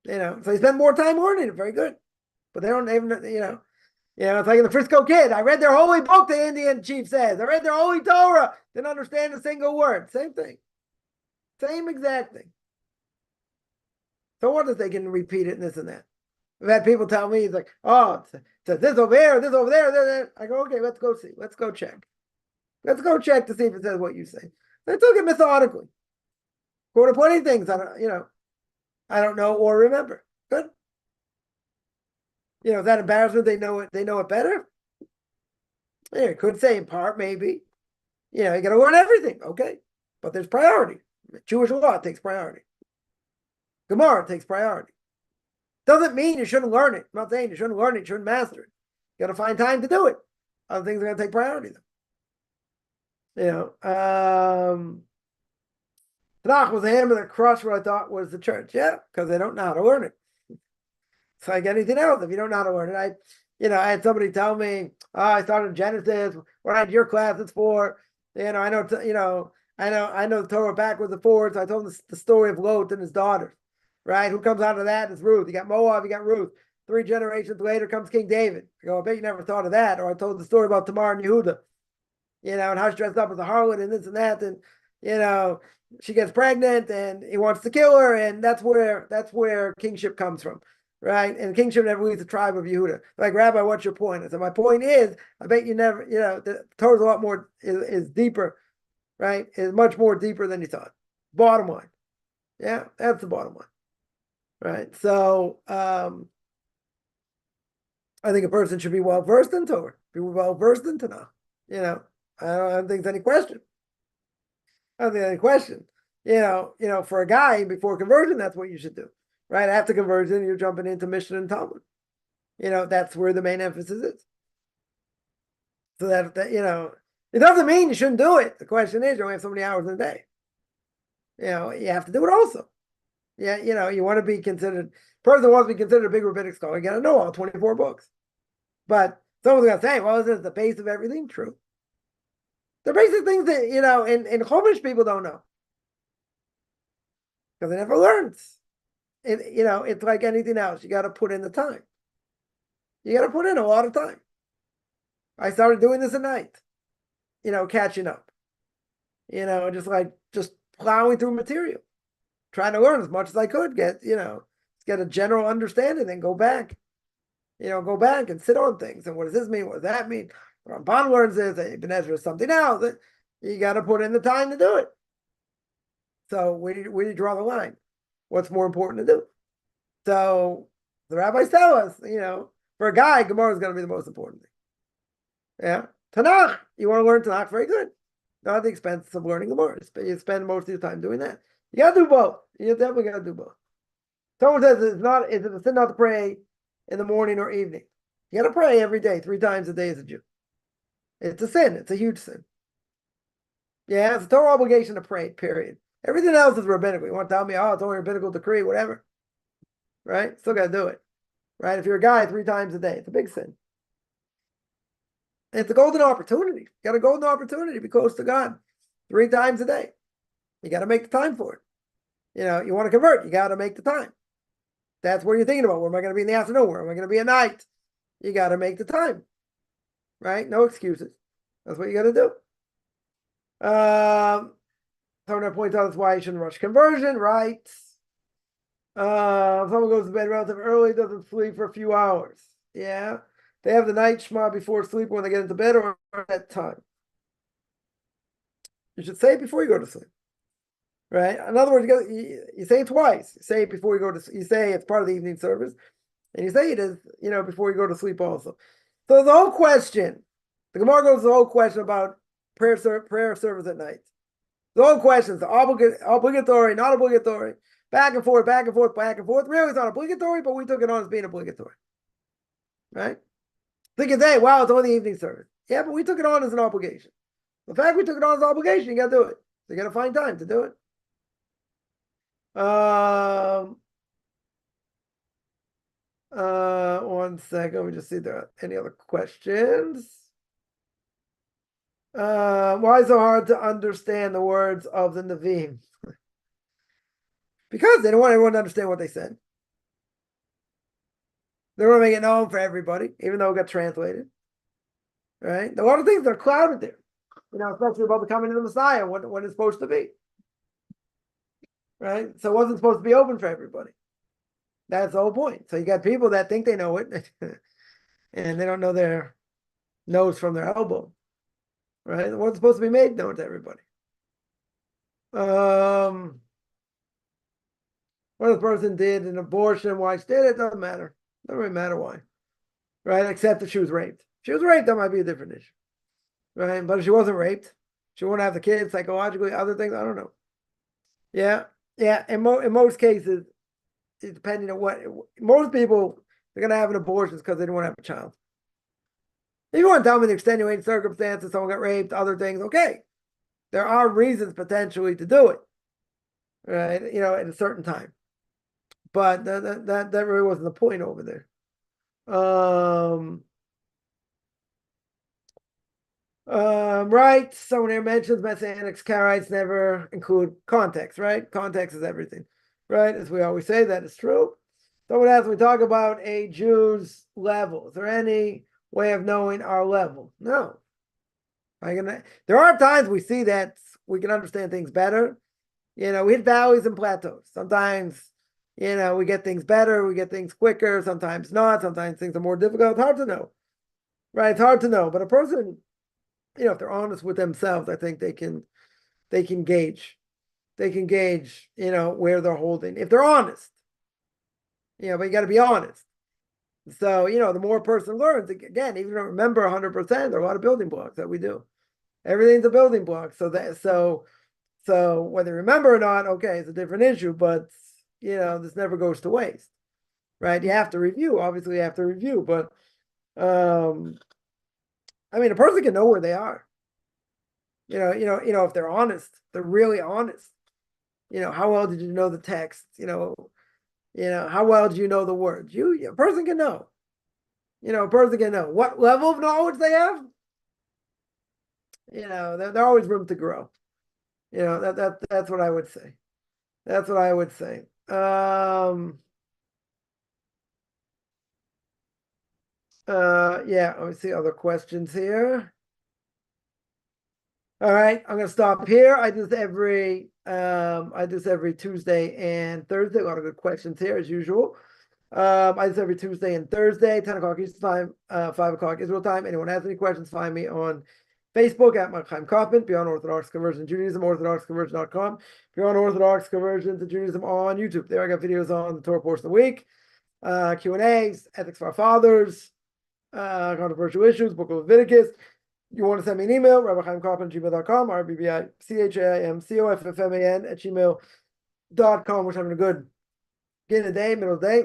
so they spend more time learning it. Very good. But they don't even, it's like in the Frisco Kid. I read their holy book, the Indian chief says. I read their holy Torah. Didn't understand a single word. Same thing. Same exact thing. So what if they can repeat it and this and that? I've had people tell me, it's like, oh, it's this over there, this over there. I go, okay, let's go see. Let's go check. Let's go check to see if it says what you say. Let's look at methodically. Quote plenty of things I don't know or remember. Good. Is that embarrassment? They know it better. Yeah, could say in part, maybe. You got to learn everything, okay? But there's priority. Jewish law takes priority. Gemara takes priority. Doesn't mean you shouldn't learn it. I'm not saying you shouldn't learn it, you shouldn't master it. You got to find time to do it. Other things are going to take priority, though. Tanakh was the hammer that crushed what I thought was the church. Yeah, because they don't know how to learn it. It's like anything else. If you don't know how to learn it, I had somebody tell me, oh, I started Genesis. What I had your class, it's for. I know the Torah backwards and forwards. So I told them the story of Lot and his daughters, right? Who comes out of that is Ruth. You got Moab, you got Ruth. 3 generations later comes King David. I go, I bet you never thought of that. Or I told the story about Tamar and Yehuda, and how she dressed up as a harlot and this and that, and she gets pregnant and he wants to kill her, and that's where kingship comes from. Right? And kingship never leaves the tribe of Yehuda. Like, Rabbi, what's your point? I said, my point is, I bet you never, the Torah's a lot more, is deeper, right? Is much more deeper than you thought. Bottom line. Yeah, that's the bottom line. Right? So, I think a person should be well-versed in Torah, be well-versed in Tanakh. I don't think there's any question. For a guy before conversion, that's what you should do. Right after conversion, you're jumping into Mishnah and Talmud. That's where the main emphasis is. So that it doesn't mean you shouldn't do it. The question is, you only have so many hours in a day. You have to do it also. Yeah, you want to be considered. Person wants to be considered a big rabbinic scholar. You got to know all 24 books. But someone's gonna say, "Well, this is the base of everything." True. The basic things that in Chumash people don't know because they never learned. It's like anything else. You got to put in the time. You got to put in a lot of time. I started doing this at night, catching up, just plowing through material, trying to learn as much as I could, get a general understanding, then go back and sit on things. And what does this mean? What does that mean? Ramban learns this, Ibn Ezra is something else. You got to put in the time to do it. So where do you draw the line? What's more important to do? So the rabbis tell us, for a guy, Gemara is going to be the most important thing. Yeah. Tanakh, you want to learn Tanakh, very good. Not at the expense of learning Gemara. You spend most of your time doing that. You got to do both. You definitely got to do both. Someone says it's a sin not to pray in the morning or evening. You got to pray every day, 3 times a day as a Jew. It's a sin. It's a huge sin. Yeah, it's a Torah obligation to pray, period. Everything else is rabbinical. You want to tell me, oh, it's only a rabbinical decree, whatever. Right? Still got to do it. Right? If you're a guy 3 times a day, it's a big sin. And it's a golden opportunity. You got a golden opportunity to be close to God 3 times a day. You got to make the time for it. You want to convert, you got to make the time. That's what you're thinking about. Where am I going to be in the afternoon? Where am I going to be at night? You got to make the time. Right? No excuses. That's what you got to do. Someone points out that's why you shouldn't rush conversion, right? If someone goes to bed relatively early, doesn't sleep for a few hours. Yeah. They have the night Shema before sleep when they get into bed or at that time. You should say it before you go to sleep. Right? In other words, you say it twice. You say it before you go to. You say it's part of the evening service, and you say it is, before you go to sleep also. So the whole question, the Gemara goes to the whole question about prayer service at night. The whole question is obligatory, not obligatory. back and forth, back and forth, back and forth. Really, it's not obligatory, but we took it on as being obligatory. Right? Think of day, wow, it's only the evening service. Yeah, but we took it on as an obligation. The fact we took it on as an obligation, you got to do it. So you got to find time to do it. One second. Let me just see if there are any other questions. Why is it so hard to understand the words of the Nevi'im? Because they don't want everyone to understand what they said. They want to make it known for everybody, even though it got translated. Right? There are a lot of things that are clouded there. Especially about the coming of the Messiah, what it's supposed to be. Right? So it wasn't supposed to be open for everybody. That's the whole point. So you got people that think they know it, and they don't know their nose from their elbow. Right? It wasn't supposed to be made known to everybody. What the person did an abortion, why she did it, doesn't matter. Doesn't really matter why. Right? Except that she was raped. If she was raped, that might be a different issue. Right? But if she wasn't raped, she won't have the kids psychologically, other things, I don't know. Yeah. In most cases, it's depending on what most people, they're going to have an abortion because they don't want to have a child. If you want to tell me the extenuating circumstances, someone got raped, other things, okay. There are reasons potentially to do it, right? At a certain time. But that really wasn't the point over there. Right. Someone here mentions Messianic Karaites never include context, right? Context is everything, right? As we always say, that is true. Someone asks, we talk about a Jew's level. Is there any way of knowing our level? No. There are times we see that we can understand things better. We hit valleys and plateaus. Sometimes, we get things better, we get things quicker, sometimes not, sometimes things are more difficult. It's hard to know. Right? It's hard to know. But a person, if they're honest with themselves, I think they can gauge. They can gauge, where they're holding. If they're honest. But you got to be honest. So, the more a person learns, again, even if you don't remember 100%, there are a lot of building blocks that we do. Everything's a building block. So whether you remember or not, okay, it's a different issue, but this never goes to waste. Right? You have to review. Obviously you have to review, but a person can know where they are. If they're honest, they're really honest. How well did you know the text? How well do you know the words? A person can know. A person can know what level of knowledge they have. There's always room to grow. That's what I would say. That's what I would say. Let me see other questions here. All right, I'm gonna stop here. I do this every Tuesday and Thursday. A lot of good questions here as usual. I do this every Tuesday and Thursday, 10 o'clock Eastern time, 5 o'clock Israel time. Anyone has any questions, find me on Facebook at Rabbi Chaim Coffman, Beyond Orthodox Conversion to Judaism, orthodoxconversion.com, Beyond Orthodox Conversion to Judaism on YouTube. There I got videos on the Torah portion of the week, Q&As, ethics for our fathers, controversial issues, Book of Leviticus. You want to send me an email, rabbichaimcoffman@gmail.com, RBBICHAIMCOFFMAN@gmail.com. We're having a good beginning of the day, middle of the day.